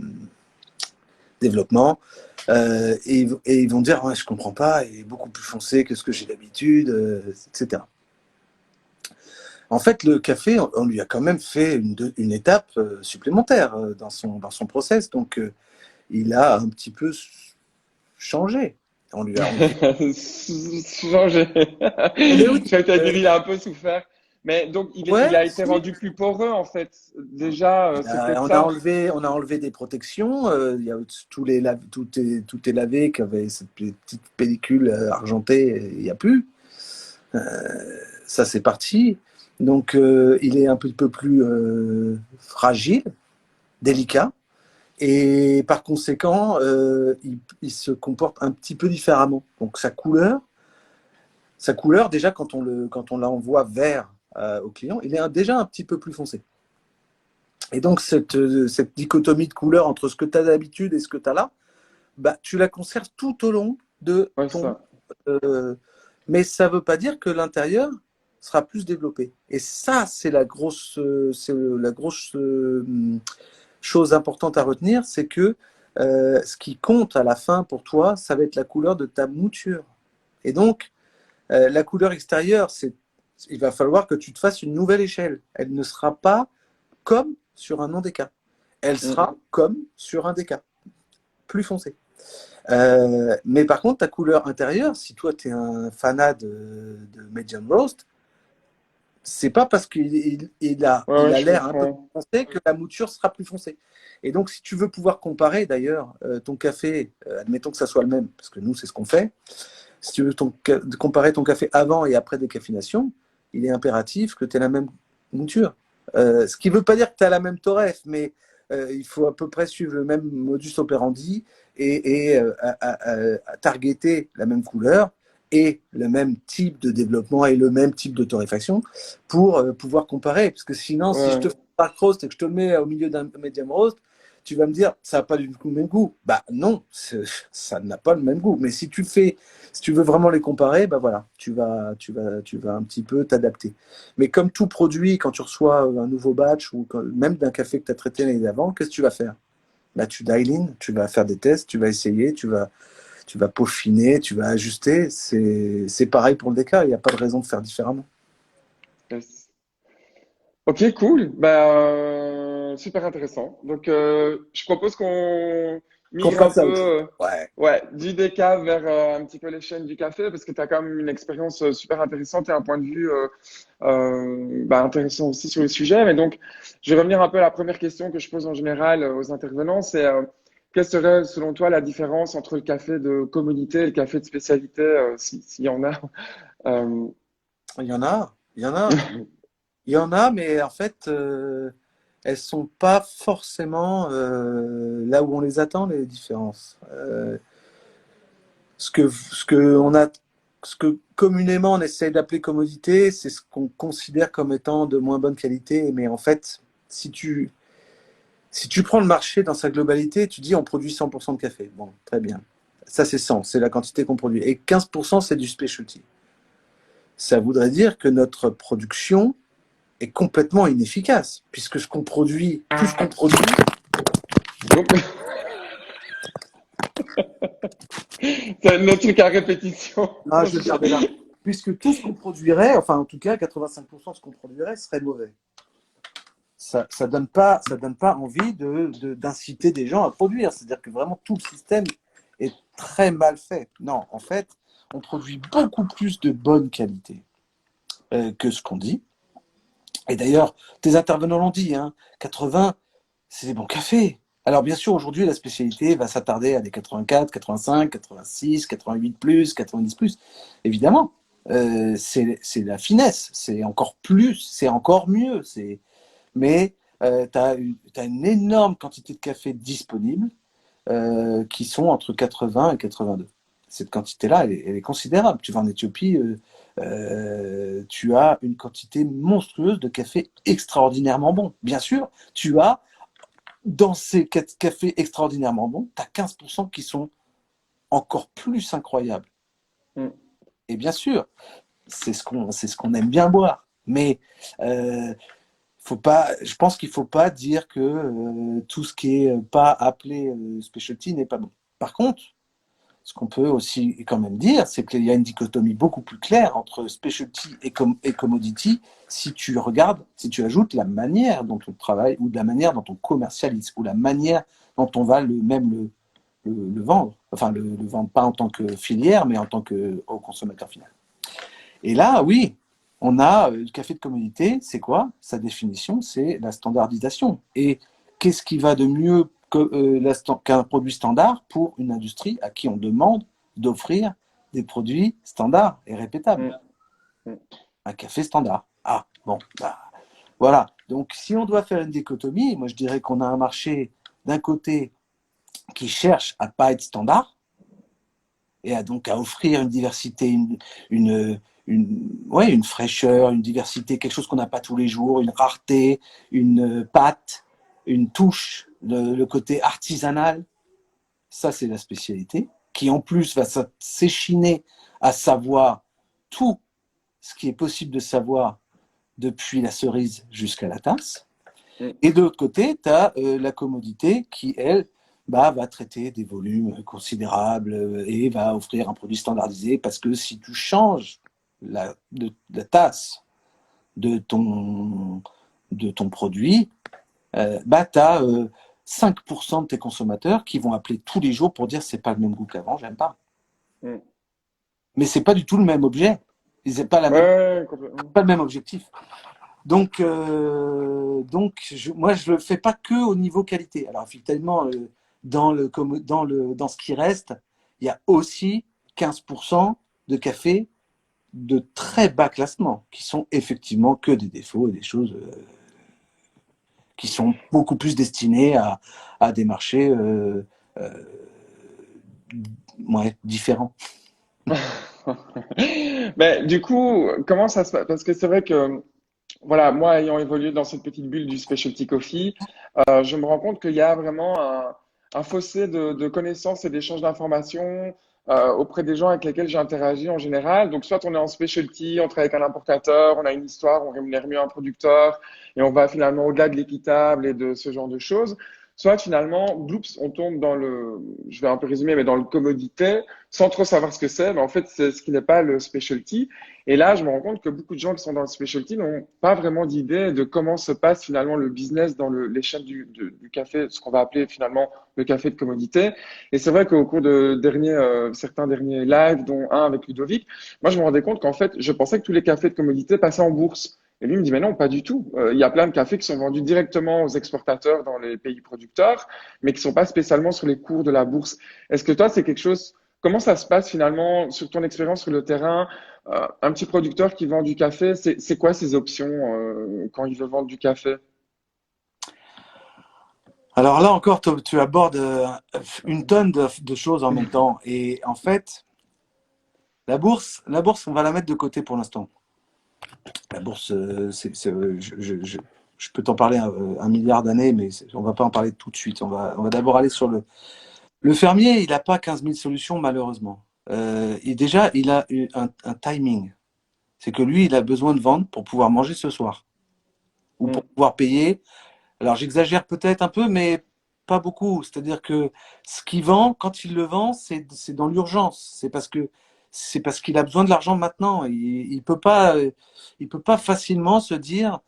développement. Et ils vont dire, ouais, je comprends pas, il est beaucoup plus foncé que ce que j'ai d'habitude, etc. En fait, le café, on lui a quand même fait une étape supplémentaire dans son process. Donc, il a un petit peu changé. On lui a enlevé. Changé. Eh bien oui, J'allais te dire, il a un peu souffert. Mais donc, il ouais, a été si. rendu plus poreux, en fait. Déjà, c'est peut-être ça. On a enlevé des protections. Il y a tout est lavé, qui avait cette petite pellicule argentée, il n'y a plus. Ça, c'est parti. Donc, il est un petit peu plus fragile, délicat. Et par conséquent, il se comporte un petit peu différemment. Donc, sa couleur déjà, quand on l'envoie vert au client, il est déjà un petit peu plus foncé. Et donc, cette dichotomie de couleur entre ce que tu as d'habitude et ce que tu as là, bah, tu la conserves tout au long de Ouais, ton. ça. Mais ça ne veut pas dire que l'intérieur sera plus développé. Et ça, c'est la grosse chose importante à retenir, c'est que ce qui compte à la fin pour toi, ça va être la couleur de ta mouture. Et donc, la couleur extérieure, il va falloir que tu te fasses une nouvelle échelle. Elle ne sera pas comme sur un non-déca. Elle Mm. sera comme sur un déca, plus foncé. Mais par contre, ta couleur intérieure, si toi tu es un fanat de medium roast, c'est pas parce Ouais, il ouais, a je l'air un peu comprends. plus foncé que la mouture sera plus foncée. Et donc, si tu veux pouvoir comparer d'ailleurs ton café, admettons que ça soit le même, parce que nous c'est ce qu'on fait, si tu veux comparer ton café avant et après décaféination, il est impératif que tu aies la même mouture. Ce qui ne veut pas dire que tu as la même torref, mais il faut à peu près suivre le même modus operandi et targeter la même couleur et le même type de développement et le même type de torréfaction pour pouvoir comparer. Parce que sinon, si je Ouais. te fais un dark roast et que je te le mets au milieu d'un medium roast, tu vas me dire, ça n'a pas du tout le même goût. Bah non, ça n'a pas le même goût. Mais si tu veux vraiment les comparer, bah voilà, tu vas un petit peu t'adapter. Mais comme tout produit, quand tu reçois un nouveau batch ou même d'un café que tu as traité l'année d'avant, qu'est-ce que tu vas faire? Là, tu dial in, tu vas faire des tests, tu vas essayer, tu vas peaufiner, tu vas ajuster. C'est pareil pour le déca, il n'y a pas de raison de faire différemment. Yes. Ok, cool. Bah, super intéressant. Donc, je propose qu'on Qu'on migre un passe à peu, autre chose. Ouais. ouais, du décaf vers un petit peu les chaînes du café, parce que tu as quand même une expérience super intéressante et un point de vue bah, intéressant aussi sur le sujet. Mais donc, je vais revenir un peu à la première question que je pose en général aux intervenants, c'est quelle serait selon toi la différence entre le café de communauté et le café de spécialité, s'il y en a? Euh, Il y en a, il y en a. Il y en a, mais en fait, elles sont pas forcément là où on les attend, les différences. Ce que communément on essaie d'appeler commodité, c'est ce qu'on considère comme étant de moins bonne qualité. Mais en fait, si tu, si tu prends le marché dans sa globalité, tu dis on produit 100% de café. Bon, très bien. Ça, c'est 100, c'est la quantité qu'on produit. Et 15%, c'est du specialty. Ça voudrait dire que notre production est complètement inefficace, puisque tout ce qu'on produit, donc, c'est notre truc à répétition. ah, je vais le garder là, puisque tout ce qu'on produirait, enfin en tout cas 85% de ce qu'on produirait serait mauvais. Ça donne pas envie d'inciter des gens à produire. C'est-à-dire que vraiment tout le système est très mal fait. Non, en fait, on produit beaucoup plus de bonne qualité que ce qu'on dit. Et d'ailleurs, tes intervenants l'ont dit, hein, 80, c'est des bons cafés. Alors bien sûr, aujourd'hui, la spécialité va s'attarder à des 84, 85, 86, 88 plus, 90 plus. Évidemment, c'est la finesse, c'est encore plus, c'est encore mieux. Mais tu as, une énorme quantité de café disponible qui sont entre 80 et 82. Cette quantité-là, elle est considérable. Tu vas en Éthiopie, tu as une quantité monstrueuse de café extraordinairement bon. Bien sûr, tu as, dans ces cafés extraordinairement bons, tu as 15% qui sont encore plus incroyables. Mm. Et bien sûr, c'est ce qu'on aime bien boire. Mais faut pas, je pense qu'il ne faut pas dire que tout ce qui n'est pas appelé specialty n'est pas bon. Par contre, ce qu'on peut aussi quand même dire, c'est qu'il y a une dichotomie beaucoup plus claire entre specialty et commodity si tu regardes, si tu ajoutes la manière dont on travaille ou de la manière dont on commercialise ou la manière dont on va le vendre. Enfin, le vendre pas en tant que filière, mais en tant qu'au consommateur final. Et là, oui, on a le café de commodité, c'est quoi? Sa définition, c'est la standardisation. Et qu'est-ce qui va de mieux qu'un produit standard pour une industrie à qui on demande d'offrir des produits standards et répétables? Un café standard. Ah, bon, bah, voilà. Donc, si on doit faire une dichotomie, moi je dirais qu'on a un marché d'un côté qui cherche à ne pas être standard et donc à offrir une diversité, une fraîcheur, une diversité, quelque chose qu'on n'a pas tous les jours, une rareté, une patte, une touche, le côté artisanal. Ça, c'est la spécialité, qui en plus va s'échiner à savoir tout ce qui est possible de savoir depuis la cerise jusqu'à la tasse. Et de l'autre côté, tu as la commodité qui, elle, va traiter des volumes considérables et va offrir un produit standardisé parce que si tu changes la tasse de ton produit, tu as 5% de tes consommateurs qui vont appeler tous les jours pour dire c'est pas le même goût qu'avant, j'aime pas. Mais c'est pas du tout le même objet. C'est pas pas le même objectif. Donc, moi, je le fais pas que au niveau qualité. Alors, effectivement, dans ce qui reste, il y a aussi 15% de cafés de très bas classement, qui sont effectivement que des défauts et des choses qui sont beaucoup plus destinés à des marchés différents. Mais du coup, comment ça se passe? Parce que c'est vrai que, voilà, moi ayant évolué dans cette petite bulle du specialty coffee, je me rends compte qu'il y a vraiment un fossé de connaissances et d'échanges d'informations auprès des gens avec lesquels j'ai interagi en général. Donc, soit on est en specialty, on travaille avec un importateur, on a une histoire, on rémunère mieux un producteur et on va finalement au-delà de l'équitable et de ce genre de choses. Soit finalement, bloops, on tombe dans le, je vais un peu résumer, mais dans le commodité, sans trop savoir ce que c'est, mais en fait, c'est ce qui n'est pas le specialty. Et là, je me rends compte que beaucoup de gens qui sont dans le specialty n'ont pas vraiment d'idée de comment se passe finalement le business dans l'échelle du café, ce qu'on va appeler finalement le café de commodité. Et c'est vrai qu'au cours de certains derniers lives, dont un avec Ludovic, moi, je me rendais compte qu'en fait, je pensais que tous les cafés de commodité passaient en bourse. Et lui me dit, mais non, pas du tout. Il y a plein de cafés qui sont vendus directement aux exportateurs dans les pays producteurs, mais qui sont pas spécialement sur les cours de la bourse. Est-ce que toi, c'est quelque chose, comment ça se passe finalement sur ton expérience sur le terrain? Un petit producteur qui vend du café, c'est quoi ses options quand il veut vendre du café? Alors là encore, tu abordes une tonne de choses en même temps. Et en fait, la bourse, on va la mettre de côté pour l'instant. La bourse, je peux t'en parler un milliard d'années, mais on ne va pas en parler tout de suite. On va d'abord aller sur le fermier. Il n'a pas 15 000 solutions, malheureusement. Déjà, il a un timing. C'est que lui, il a besoin de vendre pour pouvoir manger ce soir ou pour pouvoir payer. Alors, j'exagère peut-être un peu, mais pas beaucoup. C'est-à-dire que ce qu'il vend, quand il le vend, c'est dans l'urgence. C'est parce qu'il a besoin de l'argent maintenant. Il peut pas facilement se dire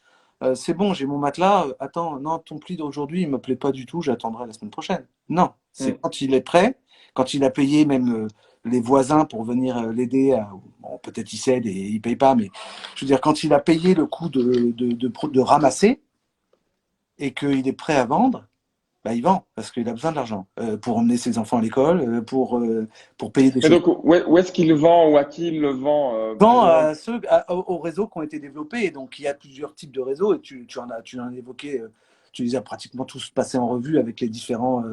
c'est bon, j'ai mon matelas. Attends, non, ton pli d'aujourd'hui, il me plaît pas du tout. J'attendrai la semaine prochaine. Non, c'est quand il est prêt, quand il a payé même les voisins pour venir l'aider. Bon, peut-être il cède et il paye pas, mais je veux dire quand il a payé le coût de ramasser et qu'il est prêt à vendre, bah, il vend parce qu'il a besoin d'argent pour emmener ses enfants à l'école, pour payer des Mais choses. donc, où est-ce qu'il le vend ou à qui il le vend Il vend vraiment? aux réseaux qui ont été développés. Et donc, il y a plusieurs types de réseaux et tu en as évoqué, tu les as pratiquement tous passés en revue avec les différents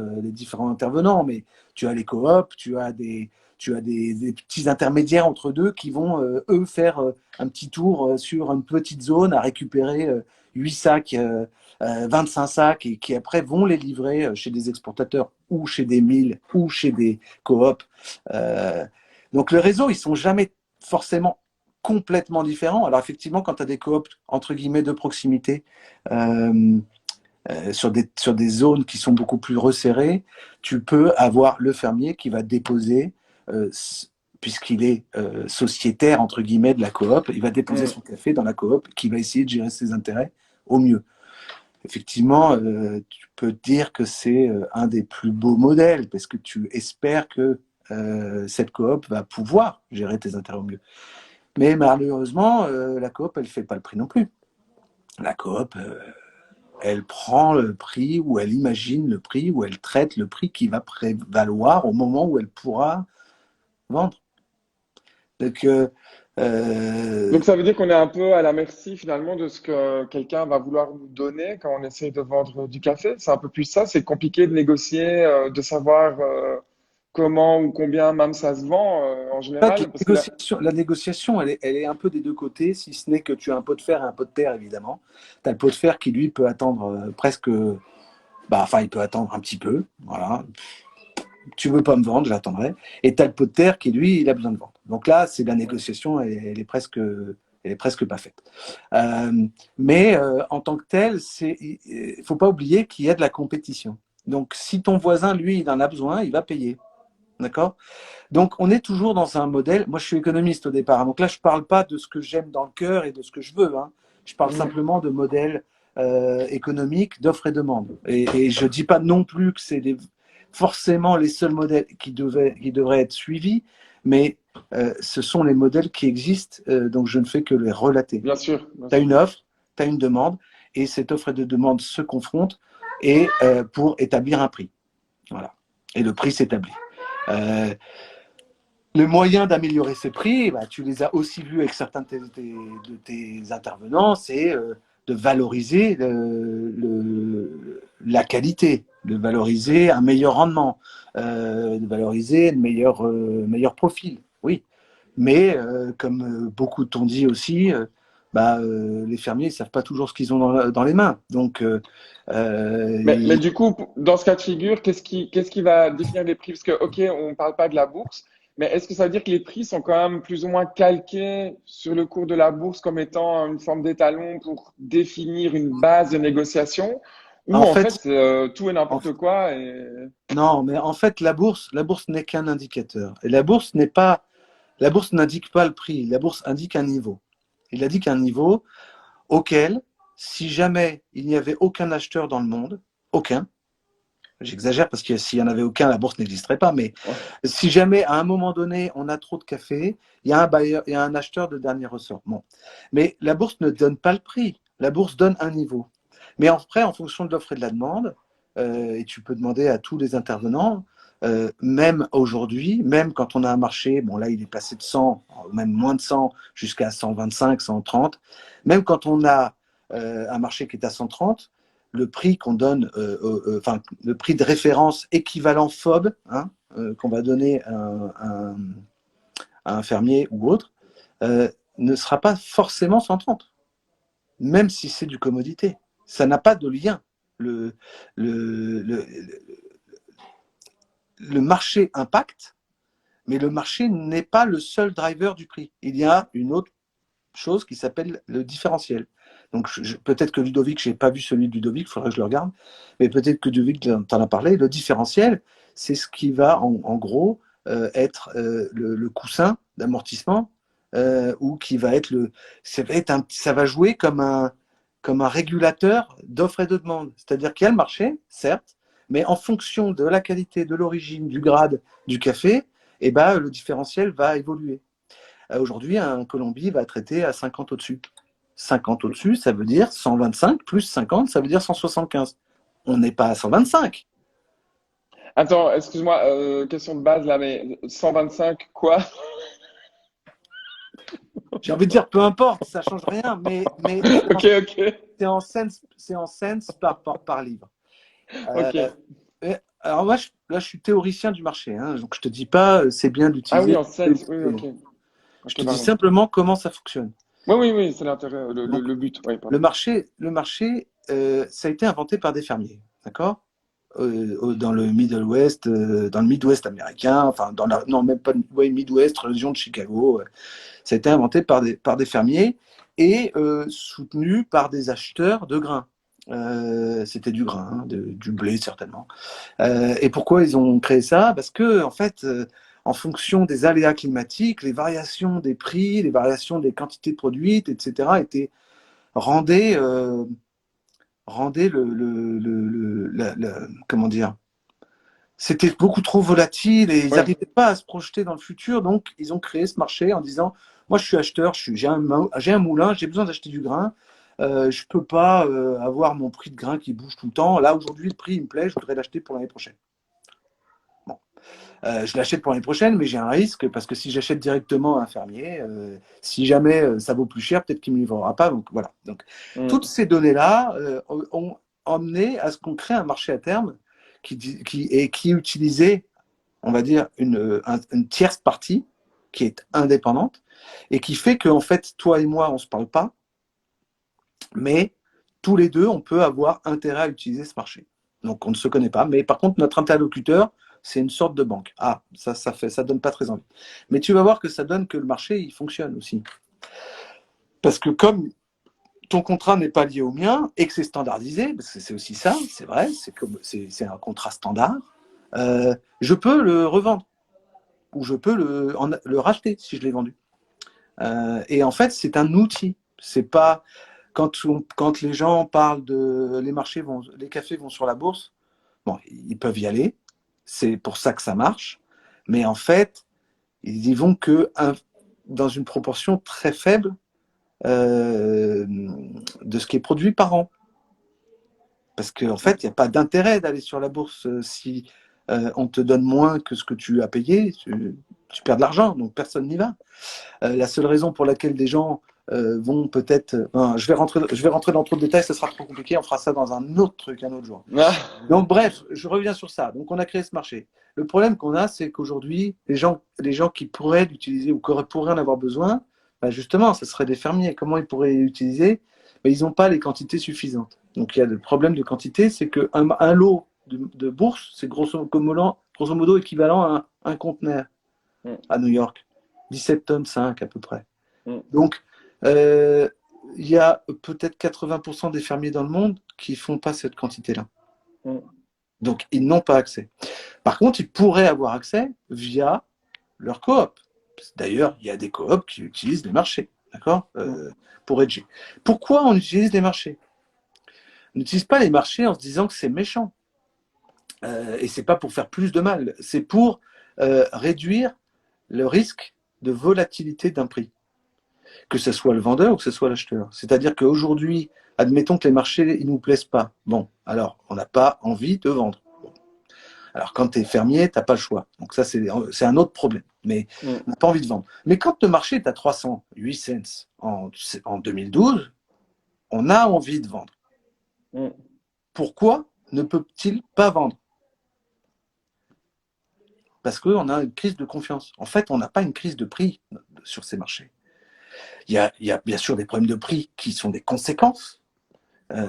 intervenants. Mais tu as les coops, tu as des petits intermédiaires entre deux qui vont, eux, faire un petit tour sur une petite zone à récupérer 8 sacs, 25 sacs et qui après vont les livrer chez des exportateurs ou chez des milles ou chez des coops. Donc le réseau, ils sont jamais forcément complètement différents. Alors effectivement, quand tu as des coops entre guillemets de proximité sur des zones qui sont beaucoup plus resserrées, tu peux avoir le fermier qui va déposer euh, puisqu'il est sociétaire, entre guillemets, de la coop, il va déposer Mm. son café dans la coop qui va essayer de gérer ses intérêts au mieux. Effectivement, tu peux te dire que c'est un des plus beaux modèles parce que tu espères que cette coop va pouvoir gérer tes intérêts au mieux. Mais malheureusement, la coop, elle ne fait pas le prix non plus. La coop, elle prend le prix ou elle imagine le prix ou elle traite le prix qui va prévaloir au moment où elle pourra vendre. Donc, Donc ça veut dire qu'on est un peu à la merci finalement de ce que quelqu'un va vouloir nous donner quand on essaie de vendre du café. C'est un peu plus ça. C'est compliqué de négocier, de savoir comment ou combien même ça se vend en général. Parce que là, la négociation elle est un peu des deux côtés, si ce n'est que tu as un pot de fer et un pot de terre, évidemment. Tu as le pot de fer qui, lui, peut attendre presque. Bah, enfin, il peut attendre un petit peu. Voilà. Tu veux pas me vendre, j'attendrai. Et tu as le pot de terre qui, lui, il a besoin de vendre. Donc là, c'est la négociation, elle est presque pas faite. Mais en tant que tel, il faut pas oublier qu'il y a de la compétition. Donc, si ton voisin, lui, il en a besoin, il va payer. D'accord? Donc, on est toujours dans un modèle. Moi, je suis économiste au départ. Donc là, je ne parle pas de ce que j'aime dans le cœur et de ce que je veux. Hein. Je parle simplement de modèle économique d'offre et demande. Et je ne dis pas non plus que c'est forcément les seuls modèles qui devraient être suivis, mais ce sont les modèles qui existent, donc je ne fais que les relater. bien sûr, Tu as une offre, tu as une demande, et cette offre et de demande se confrontent et, pour établir un prix. Voilà. Et le prix s'établit. Le moyen d'améliorer ces prix, bah, tu les as aussi vus avec certains de tes intervenants, c'est de valoriser la qualité, de valoriser un meilleur rendement, de valoriser le meilleur profil. Oui, mais comme beaucoup t'ont dit aussi, les fermiers ne savent pas toujours ce qu'ils ont dans les mains. Donc, mais du coup, dans ce cas de figure, qu'est-ce qui va définir les prix? Parce que, OK, on ne parle pas de la bourse, mais est-ce que ça veut dire que les prix sont quand même plus ou moins calqués sur le cours de la bourse comme étant une forme d'étalon pour définir une base de négociation? Ou en en fait, fait, tout et en, n'importe quoi et... non, mais en fait, la bourse n'est qu'un indicateur. Et la bourse n'indique pas le prix. La bourse indique un niveau. Il indique un niveau auquel, si jamais il n'y avait aucun acheteur dans le monde, aucun, j'exagère parce que s'il n'y en avait aucun, la bourse n'existerait pas, mais si jamais à un moment donné on a trop de café, il y a un bailleur, il y a un acheteur de dernier ressort. Bon. Mais la bourse ne donne pas le prix, la bourse donne un niveau. Mais après, en fonction de l'offre et de la demande, et tu peux demander à tous les intervenants, même aujourd'hui, même quand on a un marché, bon là il est passé de 100, même moins de 100, jusqu'à 125, 130, même quand on a un marché qui est à 130, le prix qu'on donne, enfin le prix de référence équivalent FOB, hein, qu'on va donner à un fermier ou autre, ne sera pas forcément 130, même si c'est du commodité. Ça n'a pas de lien. Le, le, le, le marché impacte, mais le marché n'est pas le seul driver du prix. Il y a une autre chose qui s'appelle le différentiel. Donc peut-être que Ludovic, je n'ai pas vu celui de Ludovic, il faudrait que je le regarde, mais peut-être que Ludovic t'en a parlé. Le différentiel, c'est ce qui va en gros être le coussin d'amortissement ou qui va être ça va jouer comme un régulateur d'offres et de demande. C'est-à-dire qu'il y a le marché, certes, mais en fonction de la qualité, de l'origine, du grade du café, eh ben, le différentiel va évoluer. Aujourd'hui, un Colombi va traiter à 50 au-dessus. 50 au-dessus, ça veut dire 125 plus 50, ça veut dire 175. On n'est pas à 125. Attends, excuse-moi, question de base là, mais 125 quoi? J'ai envie de dire peu importe, ça change rien, mais Ok, ok, c'est en cents par livre. ok. Alors moi, là, je suis théoricien du marché, hein, donc je te dis pas c'est bien Ah oui, d'utiliser. en cents, oui, ok. Je Ok, te dis pardon. simplement comment ça fonctionne. Oui, oui, oui, c'est l'intérêt, Donc, le but, oui, le pardon. marché, ça a été inventé par des fermiers, d'accord? Dans le Middle West, dans le Midwest américain, enfin non même pas, ouais, Midwest, région de Chicago. Ça a été inventé par des fermiers et soutenu par des acheteurs de grains. C'était du grain, du blé certainement. Et pourquoi ils ont créé ça? Parce que en fait, en fonction des aléas climatiques, les variations des prix, les variations des quantités produites, etc., rendaient, rendaient comment dire, c'était beaucoup trop volatile et ils Ouais. n'arrivaient pas à se projeter dans le futur. Donc, ils ont créé ce marché en disant, moi, je suis acheteur, j'ai un moulin, j'ai besoin d'acheter du grain. Je peux pas avoir mon prix de grain qui bouge tout le temps. Là, aujourd'hui, le prix, il me plaît, je voudrais l'acheter pour l'année prochaine. Bon. Je l'achète pour l'année prochaine, mais j'ai un risque parce que si j'achète directement à un fermier, si jamais ça vaut plus cher, peut-être qu'il ne me livrera pas. Donc, voilà. Donc, toutes Mm. ces données-là ont emmené à ce qu'on crée un marché à terme qui utilisait, on va dire, une tierce partie qui est indépendante et qui fait qu'en fait, toi et moi, on ne se parle pas, mais tous les deux, on peut avoir intérêt à utiliser ce marché. Donc, on ne se connaît pas, mais par contre, notre interlocuteur, c'est une sorte de banque. Ah, ça donne pas très envie. Mais tu vas voir que ça donne que le marché, il fonctionne aussi. Parce que comme ton contrat n'est pas lié au mien et que c'est standardisé, parce que c'est aussi ça, c'est vrai, c'est un contrat standard, je peux le revendre ou je peux le racheter si je l'ai vendu. Et en fait, c'est un outil. C'est pas quand les gens parlent de les cafés vont sur la bourse. Bon, ils peuvent y aller. C'est pour ça que ça marche. Mais en fait, ils y vont que dans une proportion très faible de ce qui est produit par an. Parce qu'en fait, il n'y a pas d'intérêt d'aller sur la bourse si on te donne moins que ce que tu as payé. Tu perds de l'argent, donc personne n'y va. La seule raison pour laquelle des gens vont peut-être... je vais rentrer dans trop de détails, ce sera trop compliqué, on fera ça dans un autre truc, un autre jour. Ah. Donc bref, je reviens sur ça. Donc on a créé ce marché. Le problème qu'on a, c'est qu'aujourd'hui, les gens qui pourraient l'utiliser ou qui pourraient en avoir besoin, bah justement, ce seraient des fermiers. Comment ils pourraient l'utiliser? Bah, ils n'ont pas les quantités suffisantes. Donc il y a le problème de quantité, c'est qu'un lot de bourse, c'est grosso modo équivalent à un conteneur Mm. à New York. 17 tonnes 5 à peu près. Mm. Donc, il y a peut-être 80% des fermiers dans le monde qui ne font pas cette quantité-là. Mm. Donc, ils n'ont pas accès. Par contre, ils pourraient avoir accès via leur coop. D'ailleurs, il y a des coops qui utilisent les marchés, d'accord, pour hedger. Pourquoi on utilise les marchés? On n'utilise pas les marchés en se disant que c'est méchant. Et c'est pas pour faire plus de mal. C'est pour réduire le risque de volatilité d'un prix, que ce soit le vendeur ou que ce soit l'acheteur. C'est-à-dire qu'aujourd'hui, admettons que les marchés ne nous plaisent pas. Bon, alors on n'a pas envie de vendre. Bon. Alors quand tu es fermier, tu n'as pas le choix. Donc ça, c'est un autre problème. Mais on n'a pas envie de vendre. Mais quand le marché est à 308 cents en 2012, on a envie de vendre. Mm. Pourquoi ne peut-il pas vendre? Parce qu'on a une crise de confiance. En fait, on n'a pas une crise de prix sur ces marchés. Il y a bien sûr des problèmes de prix qui sont des conséquences,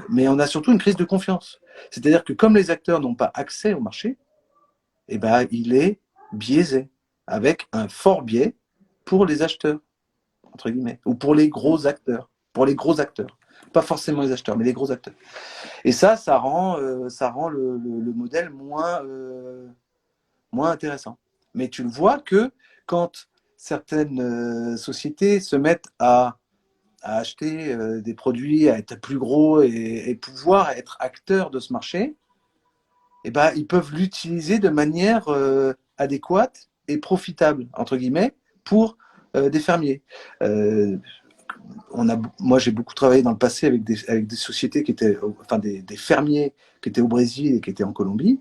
mais on a surtout une crise de confiance. C'est-à-dire que comme les acteurs n'ont pas accès au marché, eh ben, il est biaisé, avec un fort biais pour les acheteurs, entre guillemets, ou pour les gros acteurs. Pour les gros acteurs. Pas forcément les acheteurs, mais les gros acteurs. Et ça rend le modèle moins intéressant. Mais tu le vois que quand certaines sociétés se mettent à acheter des produits, à être plus gros et pouvoir être acteurs de ce marché, eh ben, ils peuvent l'utiliser de manière adéquate et profitable, entre guillemets, pour des fermiers. Moi, j'ai beaucoup travaillé dans le passé avec des sociétés qui étaient, enfin des fermiers qui étaient au Brésil et qui étaient en Colombie,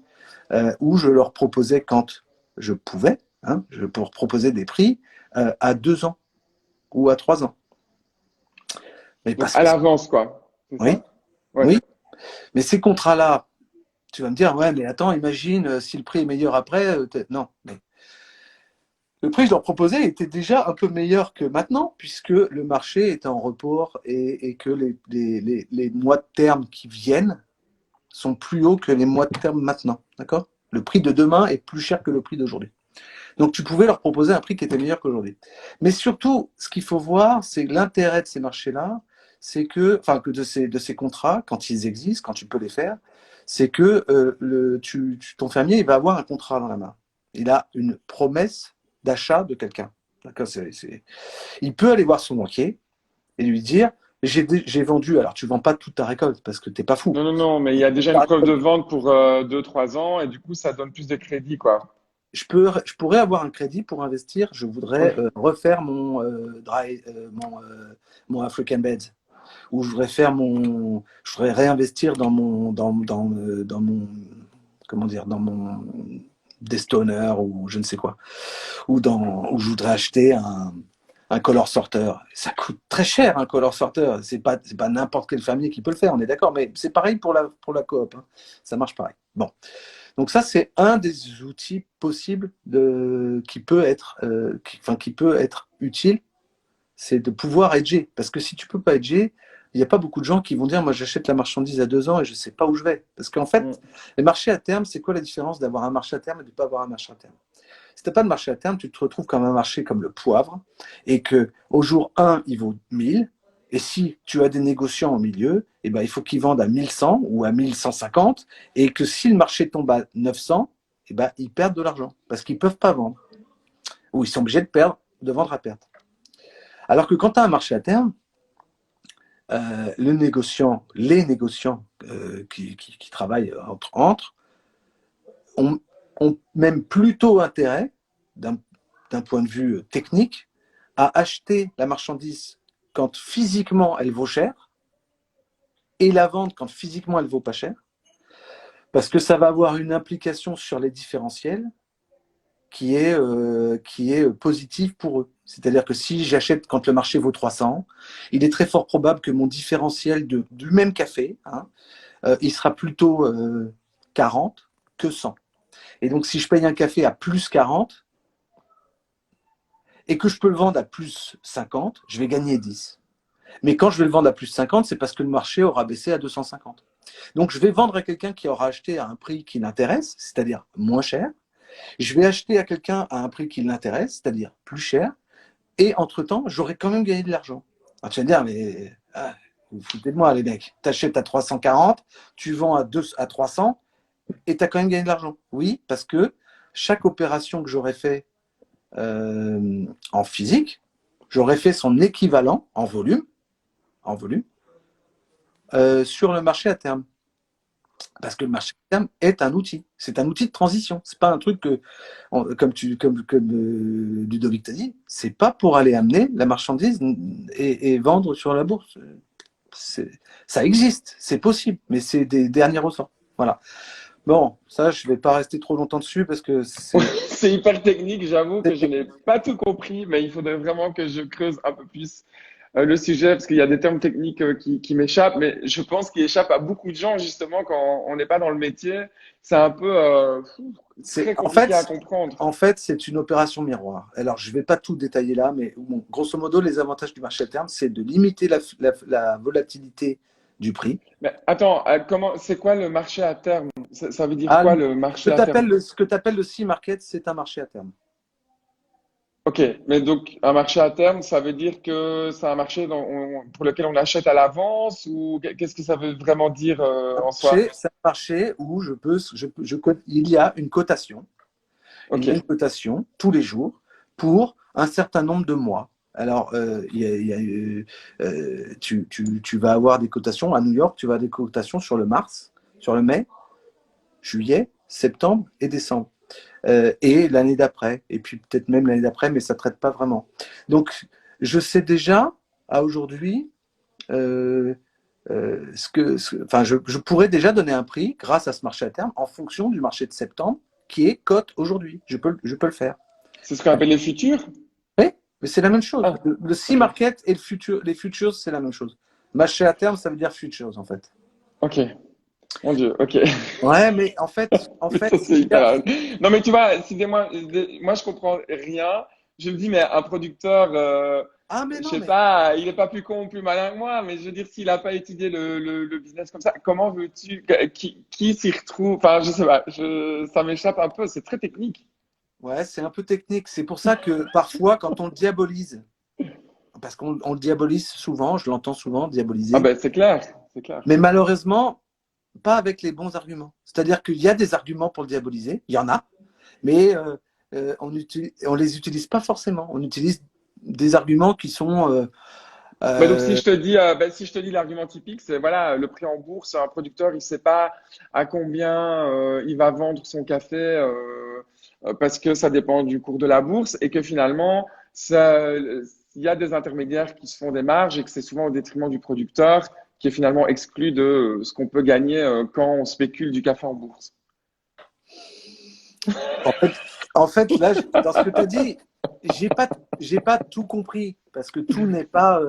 où je leur proposais, quand je pouvais, je leur proposais des prix à 2 ans ou à 3 ans. Mais Donc parce à que, l'avance, quoi. C'est oui, ça? Ouais. oui, mais ces contrats-là, tu vas me dire, ouais, mais attends, imagine si le prix est meilleur après. Non, mais le prix que je leur proposais était déjà un peu meilleur que maintenant, puisque le marché est en report et que les mois de terme qui viennent sont plus hauts que les mois de terme maintenant. D'accord? Le prix de demain est plus cher que le prix d'aujourd'hui. Donc tu pouvais leur proposer un prix qui était meilleur qu'aujourd'hui. Mais surtout, ce qu'il faut voir, c'est l'intérêt de ces marchés-là, c'est que de ces contrats, quand ils existent, quand tu peux les faire, c'est que ton fermier, il va avoir un contrat dans la main. Il a une promesse d'achat de quelqu'un. D'accord, il peut aller voir son banquier et lui dire, j'ai vendu, alors tu ne vends pas toute ta récolte parce que tu n'es pas fou. Non, non, non, mais il y a déjà une preuve de vente pour 2, 3 ans et du coup, ça donne plus de crédit, quoi. Je pourrais avoir un crédit pour investir. Je voudrais Oui. refaire mon African Beds, ou je voudrais réinvestir dans mon, comment dire, dans mon Destoner ou je ne sais quoi, ou je voudrais acheter un color sorter. Ça coûte très cher un color sorter. C'est pas n'importe quelle famille qui peut le faire, on est d'accord. Mais c'est pareil pour la coop. Hein. Ça marche pareil. Bon. Donc ça, c'est un des outils possibles qui peut être utile, c'est de pouvoir hedger. Parce que si tu peux pas hedger, il n'y a pas beaucoup de gens qui vont dire, moi j'achète la marchandise à 2 ans et je ne sais pas où je vais. Parce qu'en Mm. fait, les marchés à terme, c'est quoi la différence d'avoir un marché à terme et de ne pas avoir un marché à terme? Si tu n'as pas de marché à terme, tu te retrouves comme un marché comme le poivre, et qu'au jour 1, il vaut 1000, et si tu as des négociants au milieu, eh ben, il faut qu'ils vendent à 1100 ou à 1150, et que si le marché tombe à 900, eh ben, ils perdent de l'argent, parce qu'ils ne peuvent pas vendre, ou ils sont obligés de vendre à perte. Alors que quand tu as un marché à terme, les négociants qui travaillent entre ont, ont même plutôt intérêt, d'un point de vue technique, à acheter la marchandise quand physiquement elle vaut cher et la vendre quand physiquement elle vaut pas cher, parce que ça va avoir une implication sur les différentiels qui est positive pour eux. C'est-à-dire que si j'achète quand le marché vaut 300, il est très fort probable que mon différentiel du même café, hein, il sera plutôt 40 que 100. Et donc, si je paye un café à plus 40 et que je peux le vendre à plus 50, je vais gagner 10. Mais quand je vais le vendre à plus 50, c'est parce que le marché aura baissé à 250. Donc, je vais vendre à quelqu'un qui aura acheté à un prix qui l'intéresse, c'est-à-dire moins cher. Je vais acheter à quelqu'un à un prix qui l'intéresse, c'est-à-dire plus cher. Et entre-temps, j'aurai quand même gagné de l'argent. Alors, tu vas me dire, mais vous foutez de moi, les mecs. Tu achètes à 340, tu vends à 300 et tu as quand même gagné de l'argent. Oui, parce que chaque opération que j'aurais fait en physique, j'aurais fait son équivalent en volume sur le marché à terme. Parce que le marché à terme est un outil. C'est un outil de transition. C'est pas un truc que, comme Ludovic t'a dit, c'est pas pour aller amener la marchandise et vendre sur la bourse. Ça existe, c'est possible, mais c'est des derniers ressorts. Voilà. Bon, ça, je vais pas rester trop longtemps dessus parce que C'est hyper technique, j'avoue que je n'ai pas tout compris, mais il faudrait vraiment que je creuse un peu plus le sujet parce qu'il y a des termes techniques qui m'échappent, mais je pense qu'ils échappent à beaucoup de gens justement quand on n'est pas dans le métier. C'est un peu très en compliqué à fait, comprendre. en fait, c'est une opération miroir. Alors, je ne vais pas tout détailler là, mais bon, grosso modo, les avantages du marché à terme, c'est de limiter la volatilité du prix. Mais attends, c'est quoi le marché à terme? Ça veut dire Ah, quoi le marché à terme? ce que tu appelles le sea market, c'est un marché à terme. Ok, mais donc un marché à terme, ça veut dire que c'est un marché pour lequel on achète à l'avance ou qu'est-ce que ça veut vraiment dire en soi? C'est un marché où il y a une cotation. Il Ok, y a une cotation tous les jours pour un certain nombre de mois. Alors, tu vas avoir des cotations à New York, tu vas avoir des cotations sur le mars, sur le mai, juillet, septembre et décembre. Et l'année d'après, et puis peut-être même l'année d'après, mais ça ne traite pas vraiment. Donc, je sais déjà, à aujourd'hui, enfin, je pourrais déjà donner un prix grâce à ce marché à terme en fonction du marché de septembre qui est cote aujourd'hui. Je peux le faire. c'est ce qu'on appelle les futurs? Oui, mais c'est la même chose. Ah, Le sea ok, market et les futures, c'est la même chose. Marché à terme, ça veut dire futures en fait. ok, mon Dieu, ok. Ouais, mais en Mais fait, ça, c'est hyper. Non, mais tu vois, si moi, je comprends rien. Je me dis, mais un producteur, ah mais je non, sais mais pas, il est pas plus con ou plus malin que moi, mais je veux dire, s'il a pas étudié le business comme ça, comment veux-tu, qui s'y retrouve? Enfin, je sais pas, ça m'échappe un peu, c'est très technique. ouais, c'est un peu technique. C'est pour ça que parfois, quand on le diabolise, parce qu'on le diabolise souvent, je l'entends souvent Ah diaboliser, ben, c'est clair, c'est clair. mais malheureusement, pas avec les bons arguments. C'est-à-dire qu'il y a des arguments pour le diaboliser, il y en a, mais on les utilise pas forcément. On utilise des arguments qui sont Mais donc, si euh, je te dis, si je te dis l'argument typique, c'est voilà, le prix en bourse, un producteur, il sait pas à combien il va vendre son café parce que ça dépend du cours de la bourse et que finalement, il y a des intermédiaires qui se font des marges et que c'est souvent au détriment du producteur qui est finalement exclu de ce qu'on peut gagner quand on spécule du café en bourse. en fait, là, dans ce que tu as dit, j'ai pas, j'ai pas tout compris parce que tout n'est pas.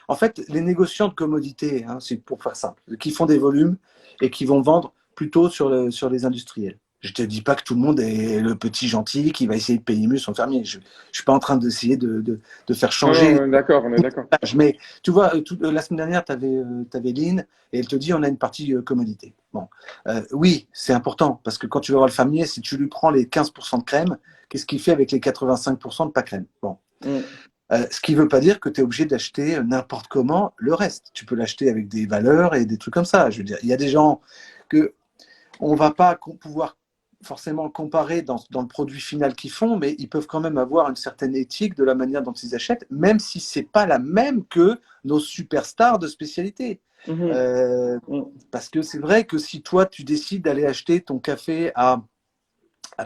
En fait, les négociants de commodités, hein, c'est pour faire simple, qui font des volumes et qui vont vendre plutôt sur les industriels. Je te dis pas que tout le monde est le petit gentil qui va essayer de payer mieux son fermier. Je suis pas en train d'essayer de faire Non, non, changer. on est d'accord, on est d'accord. Mais tu vois, la semaine dernière, tu avais Lynn et elle te dit on a une partie commodité. Bon, oui, c'est important parce que quand tu vas voir le fermier, si tu lui prends les 15% de crème, qu'est-ce qu'il fait avec les 85% de pas crème? Bon. Mm. Ce qui ne veut pas dire que tu es obligé d'acheter n'importe comment le reste. Tu peux l'acheter avec des valeurs et des trucs comme ça. Je veux dire, il y a des gens que on va pas pouvoir forcément comparer dans le produit final qu'ils font, mais ils peuvent quand même avoir une certaine éthique de la manière dont ils achètent, même si c'est pas la même que nos superstars de spécialité. Mhm. Euh, Mm. Parce que c'est vrai que si toi, tu décides d'aller acheter ton café à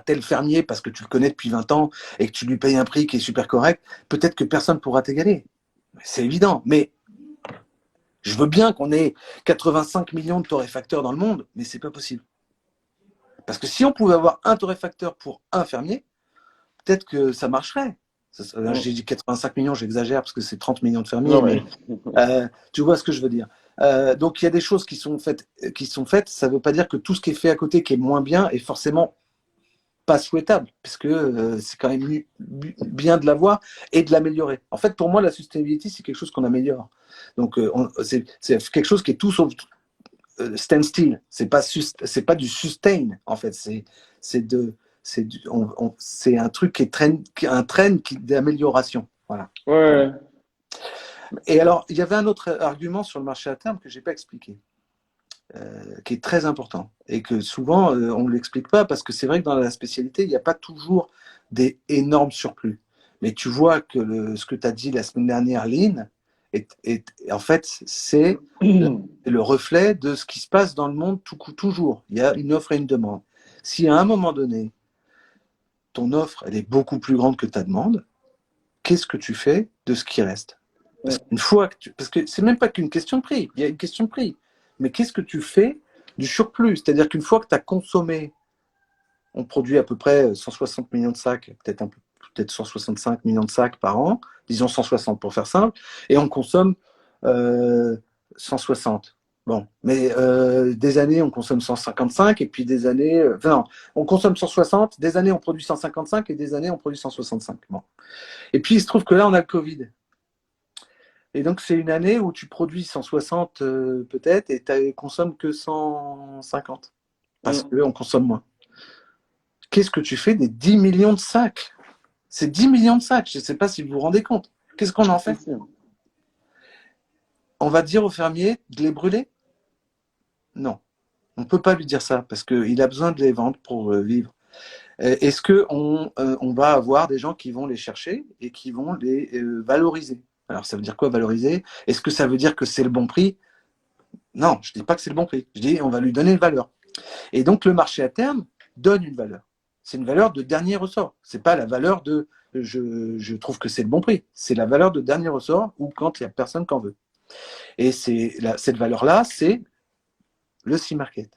tel fermier parce que tu le connais depuis 20 ans et que tu lui payes un prix qui est super correct, peut-être que personne ne pourra t'égaler. C'est évident. Mais je veux bien qu'on ait 85 millions de torréfacteurs dans le monde, mais c'est pas possible. Parce que si on pouvait avoir un torréfacteur pour un fermier, peut-être que ça marcherait. J'ai Mm. dit 85 millions, j'exagère parce que c'est 30 millions de fermiers, Non, mais mais tu vois ce que je veux dire. Donc il y a des choses qui sont faites. Ça ne veut pas dire que tout ce qui est fait à côté, qui est moins bien, est forcément pas souhaitable, puisque c'est quand même bien de l'avoir et de l'améliorer. En fait, pour moi, la sustainability, c'est quelque chose qu'on améliore. Donc c'est quelque chose qui est tout sauf standstill. C'est pas du sustain en fait. C'est de c'est un truc un trend d'amélioration. Voilà. ouais, ouais. Et alors, il y avait un autre argument sur le marché à terme que j'ai pas expliqué, qui est très important et que souvent on ne l'explique pas parce que c'est vrai que dans la spécialité, il n'y a pas toujours des énormes surplus. Mais tu vois que ce que tu as dit la semaine dernière, Lynn, en fait, c'est le reflet de ce qui se passe dans le monde toujours. Il y a une offre et une demande. Si à un moment donné, ton offre elle est beaucoup plus grande que ta demande, qu'est-ce que tu fais de ce qui reste? Parce qu'une fois parce que c'est même pas qu'une question de prix, il y a une question de prix. Mais qu'est-ce que tu fais du surplus? C'est-à-dire qu'une fois que tu as consommé, on produit à peu près 160 millions de sacs, peut-être 165 millions de sacs par an, disons 160 pour faire simple, et on consomme 160. Bon, mais des années on consomme 155 et puis des années, non, on consomme 160, des années on produit 155 et des années on produit 165. Bon. Et puis il se trouve que là on a le Covid. Et donc, c'est une année où tu produis 160 peut-être et tu consommes que 150 parce Mm. qu'on consomme moins. Qu'est-ce que tu fais des 10 millions de sacs? C'est 10 millions de sacs. Je ne sais pas si vous vous rendez compte. Qu'est-ce qu'on en Si, fait? si. On va dire au fermier de les brûler? Non. On ne peut pas lui dire ça parce qu'il a besoin de les vendre pour vivre. Est-ce qu'on va avoir des gens qui vont les chercher et qui vont les valoriser? Alors, ça veut dire quoi valoriser? Est-ce que ça veut dire que c'est le bon prix? Non, je ne dis pas que c'est le bon prix. Je dis on va lui donner une valeur. Et donc le marché à terme donne une valeur. C'est une valeur de dernier ressort. C'est pas la valeur de je trouve que c'est le bon prix. C'est la valeur de dernier ressort ou quand il n'y a personne qui en veut. Et cette valeur-là, c'est le C-market.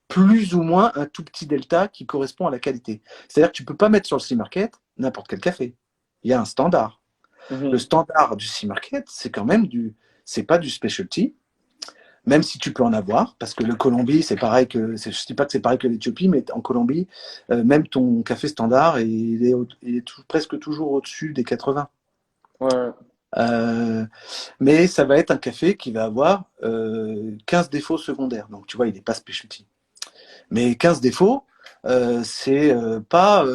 Plus ou moins un tout petit delta qui correspond à la qualité. C'est-à-dire que tu ne peux pas mettre sur le C-market n'importe quel café. Il y a un standard. Le Mhm. standard du C-market, c'est quand même c'est pas du specialty, même si tu peux en avoir, parce que le Colombie, c'est pareil que, je ne dis pas que c'est pareil que l'Éthiopie, mais en Colombie, même ton café standard, il est presque toujours au-dessus des 80. Ouais. Euh, mais ça va être un café qui va avoir 15 défauts secondaires. Donc, tu vois, il n'est pas specialty. Mais 15 défauts, c'est pas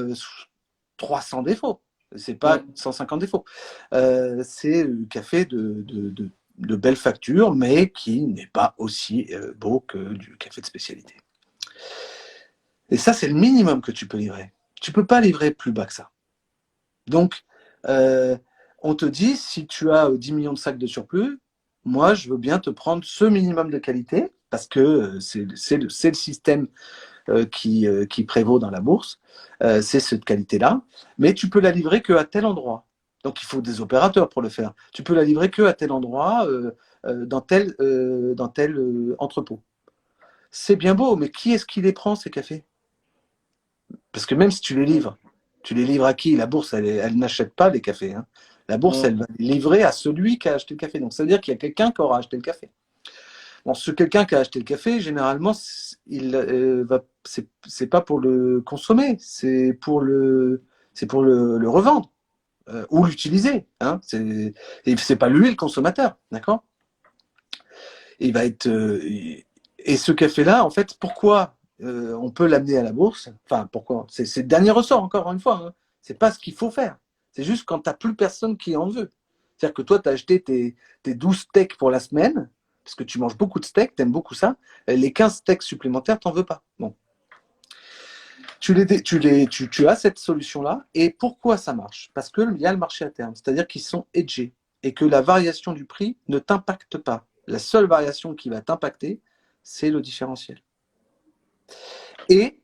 300 défauts. C'est pas Mm. 150 défauts. C'est un café de belle facture, mais qui n'est pas aussi beau que du café de spécialité. Et ça, c'est le minimum que tu peux livrer. Tu peux pas livrer plus bas que ça. Donc, on te dit, si tu as 10 millions de sacs de surplus, moi, je veux bien te prendre ce minimum de qualité, parce que c'est le système qui prévaut dans la bourse, c'est cette qualité-là, mais tu peux la livrer qu'à tel endroit. Donc, il faut des opérateurs pour le faire. Tu peux la livrer qu'à tel endroit, dans tel entrepôt. C'est bien beau, mais qui est-ce qui les prend, ces cafés? Parce que même si tu les livres à qui? La bourse, elle n'achète pas les cafés. Hein. La bourse, elle va les livrer à celui qui a acheté le café. Donc, ça veut dire qu'il y a quelqu'un qui aura acheté le café. Bon, ce quelqu'un qui a acheté le café, généralement, c'est pas pour le consommer, c'est pour le revendre ou l'utiliser. Hein. C'est pas lui le consommateur, d'accord? Il va être et ce café-là, en fait, pourquoi on peut l'amener à la bourse? Enfin, pourquoi? C'est le dernier ressort, encore une fois. Hein. C'est pas ce qu'il faut faire. C'est juste quand t'as plus personne qui en veut. C'est-à-dire que toi, tu as acheté tes 12 steaks pour la semaine, parce que tu manges beaucoup de steaks, tu aimes beaucoup ça. Les 15 steaks supplémentaires, tu n'en veux pas. Bon. Tu as cette solution-là. Et pourquoi ça marche? Parce qu'il y a le marché à terme. C'est-à-dire qu'ils sont hedgés et que la variation du prix ne t'impacte pas. La seule variation qui va t'impacter, c'est le différentiel. Et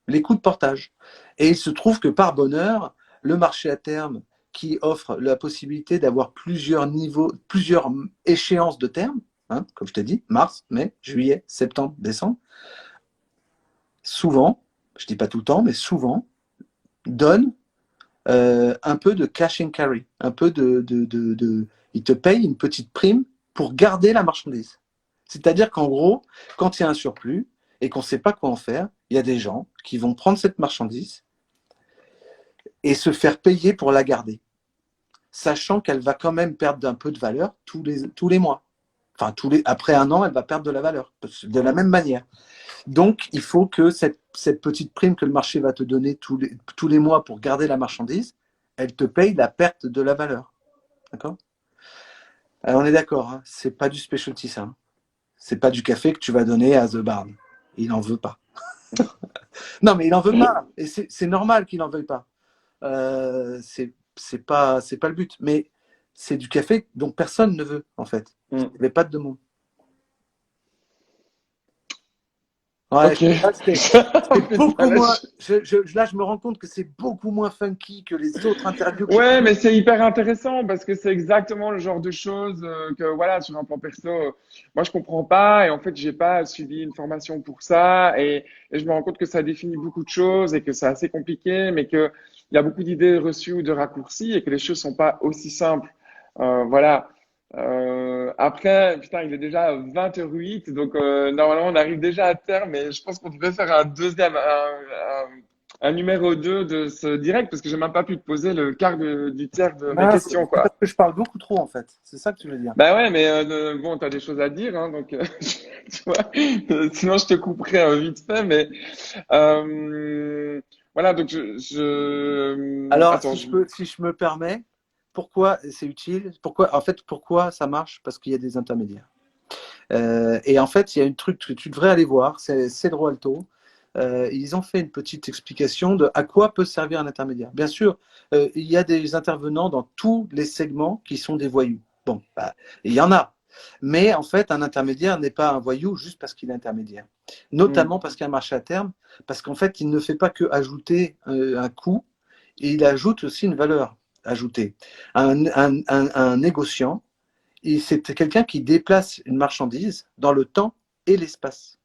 les coûts de portage. Et il se trouve que par bonheur, le marché à terme qui offre la possibilité d'avoir plusieurs niveaux, plusieurs échéances de terme, hein, comme je t'ai dit, mars, mai, juillet, septembre, décembre, souvent, je ne dis pas tout le temps, mais souvent, donne un peu de cash and carry, un peu il te paye une petite prime pour garder la marchandise. C'est-à-dire qu'en gros, quand il y a un surplus et qu'on ne sait pas quoi en faire, il y a des gens qui vont prendre cette marchandise et se faire payer pour la garder, sachant qu'elle va quand même perdre un peu de valeur tous les mois. Enfin, après un an, elle va perdre de la valeur, de la même manière. Donc, il faut que cette petite prime que le marché va te donner tous les mois pour garder la marchandise, elle te paye la perte de la valeur. D'accord? Alors, on est d'accord, hein, c'est pas du specialty, ça. Hein. C'est pas du café que tu vas donner à The Barn. Il n'en veut pas. Non, mais il n'en veut pas. Et c'est normal qu'il n'en veuille pas. C'est pas le but. Mais c'est du café dont personne ne veut, en fait. Il n'y avait pas de demande. Ouais, Ok. c'est beaucoup moins. Là, je me rends compte que c'est beaucoup moins funky que les autres interviews que j'ai Ouais, faites. mais c'est hyper intéressant parce que c'est exactement le genre de choses que, voilà, sur un plan perso, moi je comprends pas et en fait j'ai pas suivi une formation pour ça et je me rends compte que ça définit beaucoup de choses et que c'est assez compliqué, mais que il y a beaucoup d'idées reçues ou de raccourcis et que les choses sont pas aussi simples. Voilà. Après, putain, il est déjà 20h08, donc normalement on arrive déjà à terme, mais je pense qu'on devrait faire un numéro 2 de ce direct parce que j'ai même pas pu te poser le quart du tiers de mes Non, questions, c'est parce quoi. que je parle beaucoup trop, en fait. C'est ça que tu veux dire. Bah ouais, mais bon, t'as des choses à dire, hein, donc tu vois, sinon je te couperai vite fait, mais euh, voilà, donc Alors, attends, si je me permets, pourquoi c'est utile? Pourquoi ça marche? Parce qu'il y a des intermédiaires. Et en fait, il y a un truc que tu devrais aller voir, c'est Cedro Alto. Ils ont fait une petite explication de à quoi peut servir un intermédiaire. Bien sûr, il y a des intervenants dans tous les segments qui sont des voyous. Bon, bah, il y en a. Mais en fait, un intermédiaire n'est pas un voyou juste parce qu'il est intermédiaire. hmm, Notamment parce qu'il y a un marché à terme, parce qu'en fait, il ne fait pas que ajouter un coût, il ajoute aussi une valeur ajoutée. Un négociant, c'est quelqu'un qui déplace une marchandise dans le temps et l'espace.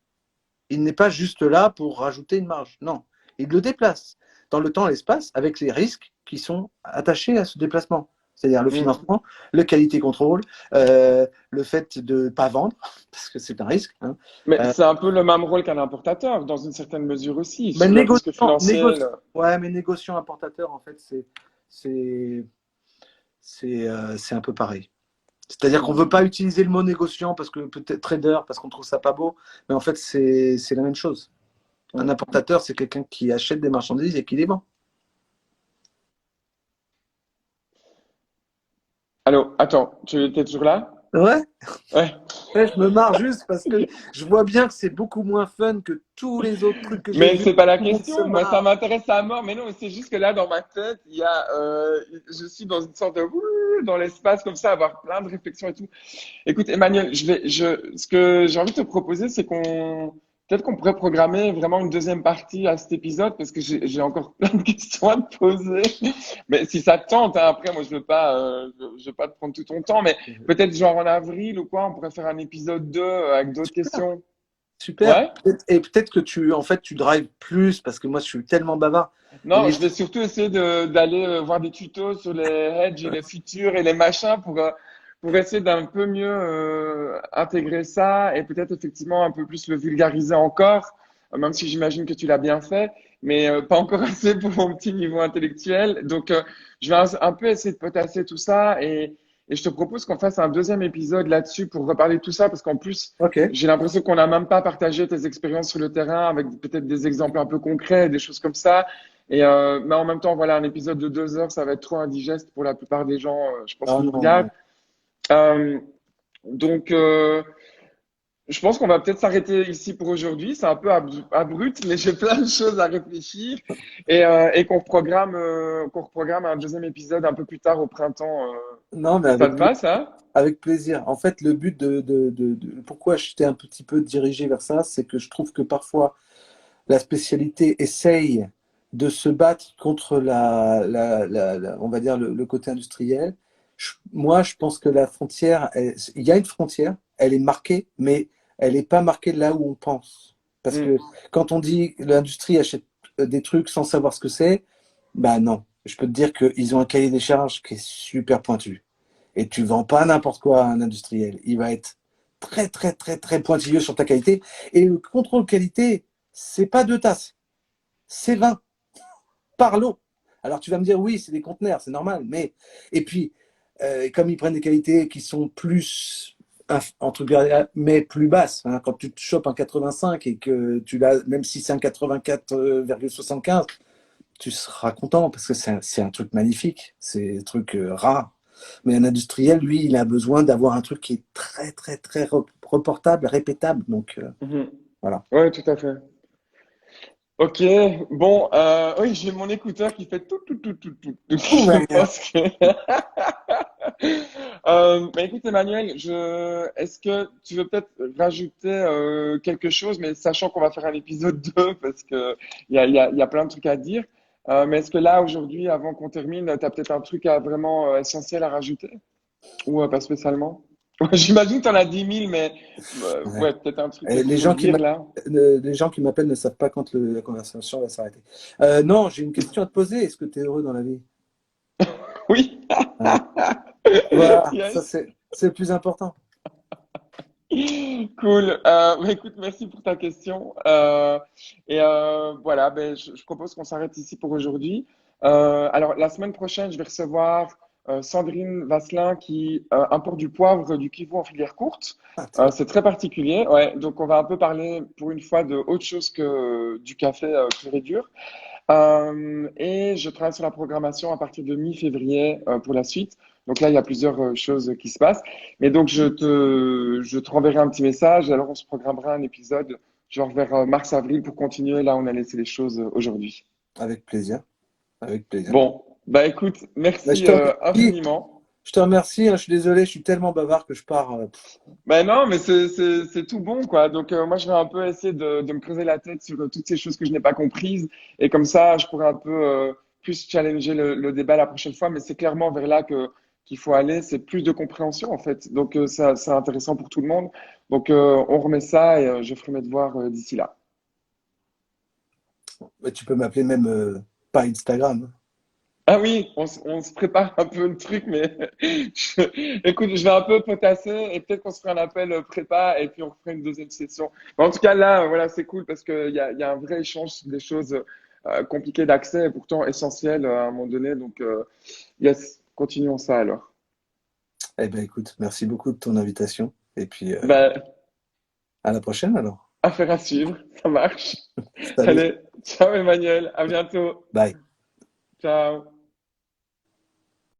Il n'est pas juste là pour rajouter une marge. Non, il le déplace dans le temps et l'espace avec les risques qui sont attachés à ce déplacement. C'est-à-dire le hmm. financement, le qualité contrôle, le fait de ne pas vendre, parce que c'est un risque. Hein. Mais Euh, c'est un peu le même rôle qu'un importateur dans une certaine mesure aussi mais sur le risque financier. ouais, mais négociant importateur, en fait, c'est, c'est un peu pareil. C'est-à-dire qu'on ne veut pas utiliser le mot négociant parce que peut-être trader, parce qu'on trouve ça pas beau, mais en fait, c'est la même chose. Un Hmm. importateur, c'est quelqu'un qui achète des marchandises et qui les vend. Allô, attends, tu étais toujours là? Ouais, Ouais. ouais, je me marre juste parce que je vois bien que c'est beaucoup moins fun que tous les autres trucs que j'ai Mais vus. c'est pas la Tout le monde se question. Moi, ça marre. m'intéresse à mort. Mais non, c'est juste que là, dans ma tête, je suis dans une sorte de dans l'espace comme ça, avoir plein de réflexions et tout. Écoute, Emmanuel, ce que j'ai envie de te proposer, c'est peut-être qu'on pourrait programmer vraiment une deuxième partie à cet épisode parce que j'ai encore plein de questions à te poser. Mais si ça te tente, hein, après, moi, je veux pas te prendre tout ton temps, mais peut-être genre en avril ou quoi, on pourrait faire un épisode 2 avec d'autres Super, questions. super. Ouais? Et peut-être que en fait, tu drives plus parce que moi, je suis tellement bavard. Et Non, je vais surtout essayer d'aller voir des tutos sur les hedges et les futurs et les machins pour essayer d'un peu mieux intégrer ça et peut-être effectivement un peu plus le vulgariser encore, même si j'imagine que tu l'as bien fait, mais pas encore assez pour mon petit niveau intellectuel. Donc, je vais un peu essayer de potasser tout ça et je te propose qu'on fasse un deuxième épisode là-dessus pour reparler de tout ça parce qu'en plus, ok. j'ai l'impression qu'on n'a même pas partagé tes expériences sur le terrain avec peut-être des exemples un peu concrets, des choses comme ça. Mais en même temps, voilà, un épisode de 2 heures, ça va être trop indigeste pour la plupart des gens, je pense, Ah qui nous non, regardent. non. Euh, donc, je pense qu'on va peut-être s'arrêter ici pour aujourd'hui. C'est un peu abrupt, mais j'ai plein de choses à réfléchir et qu'on reprogramme un deuxième épisode un peu plus tard au printemps. Non, mais Ça te va, ça? avec plaisir. En fait, le but pourquoi je t'ai un petit peu dirigé vers ça, c'est que je trouve que parfois la spécialité essaye de se battre contre on va dire le côté industriel. Moi, je pense que la frontière, il y a une frontière, elle est marquée, mais elle n'est pas marquée là où on pense. Parce Hmm. que quand on dit que l'industrie achète des trucs sans savoir ce que c'est, bah non. Je peux te dire qu'ils ont un cahier des charges qui est super pointu. Et tu vends pas n'importe quoi à un industriel. Il va être très, très, très, très pointilleux sur ta qualité. Et le contrôle qualité, c'est pas 2 tasses, c'est 20 par lot. Alors tu vas me dire, oui, c'est des conteneurs, c'est normal. Mais, et puis, comme ils prennent des qualités qui sont plus, entre guillemets, mais plus basses, hein, quand tu te chopes un 85 et que tu l'as, même si c'est un 84,75, tu seras content parce que c'est un truc magnifique, c'est un truc rare. Mais un industriel, lui, il a besoin d'avoir un truc qui est très, très, très reportable, répétable. Donc, Mhm. voilà. Ouais, tout à fait. Ok, bon, oui, j'ai mon écouteur qui fait tout, tout, tout, tout, tout. Donc, je pense que bah, écoute Emmanuel, est-ce que tu veux peut-être rajouter quelque chose, mais sachant qu'on va faire un épisode 2 parce que il y a plein de trucs à dire. Mais est-ce que là aujourd'hui, avant qu'on termine, tu as peut-être un truc vraiment essentiel à rajouter ou pas spécialement? J'imagine que tu en as 10 000, mais Ouais. ouais, peut-être un truc Et qu'il faut dire là. les gens qui m'appellent ne savent pas quand la conversation va s'arrêter. Non, j'ai une question à te poser. Est-ce que tu es heureux dans la vie? Oui, Ouais. Voilà, ça yes. c'est le plus important. Cool. Bah, écoute, merci pour ta question. Voilà, ben, je propose qu'on s'arrête ici pour aujourd'hui. Alors, la semaine prochaine, je vais recevoir Sandrine Vasselin qui importe du poivre du Kivu en filière courte. Ah, très C'est très particulier. Ouais, donc, on va un peu parler pour une fois de autre chose que du café pur et dur. Et je travaille sur la programmation à partir de mi-février pour la suite. Donc là, il y a plusieurs choses qui se passent. Mais donc, je te renverrai un petit message et alors on se programmera un épisode genre vers mars-avril pour continuer là où on a laissé les choses aujourd'hui. avec plaisir. Avec plaisir. Bon, bah écoute, Bah, je merci te remercie. infiniment. Je te remercie, hein, je suis désolé, je suis tellement bavard que je pars. Ben non, mais c'est tout bon, quoi. Donc, moi, je vais un peu essayer de me creuser la tête sur toutes ces choses que je n'ai pas comprises. Et comme ça, je pourrais un peu plus challenger le débat la prochaine fois. Mais c'est clairement vers là qu'il faut aller. C'est plus de compréhension, en fait. Donc, ça, c'est intéressant pour tout le monde. Donc, on remet ça et je ferai mes devoirs d'ici là. Bah, tu peux m'appeler même par Instagram. Ah oui, on se prépare un peu le truc, mais écoute, je vais un peu potasser et peut-être qu'on se fera un appel prépa et puis on refera une deuxième session. Mais en tout cas, là, voilà, c'est cool parce qu'il y a un vrai échange sur des choses compliquées d'accès et pourtant essentielles à un moment donné. Donc, yes, continuons ça alors. Eh ben écoute, merci beaucoup de ton invitation. Et puis Ben, à la prochaine alors. affaire à suivre, ça marche. Salut. Allez, ciao Emmanuel, à bientôt. Bye. Ciao.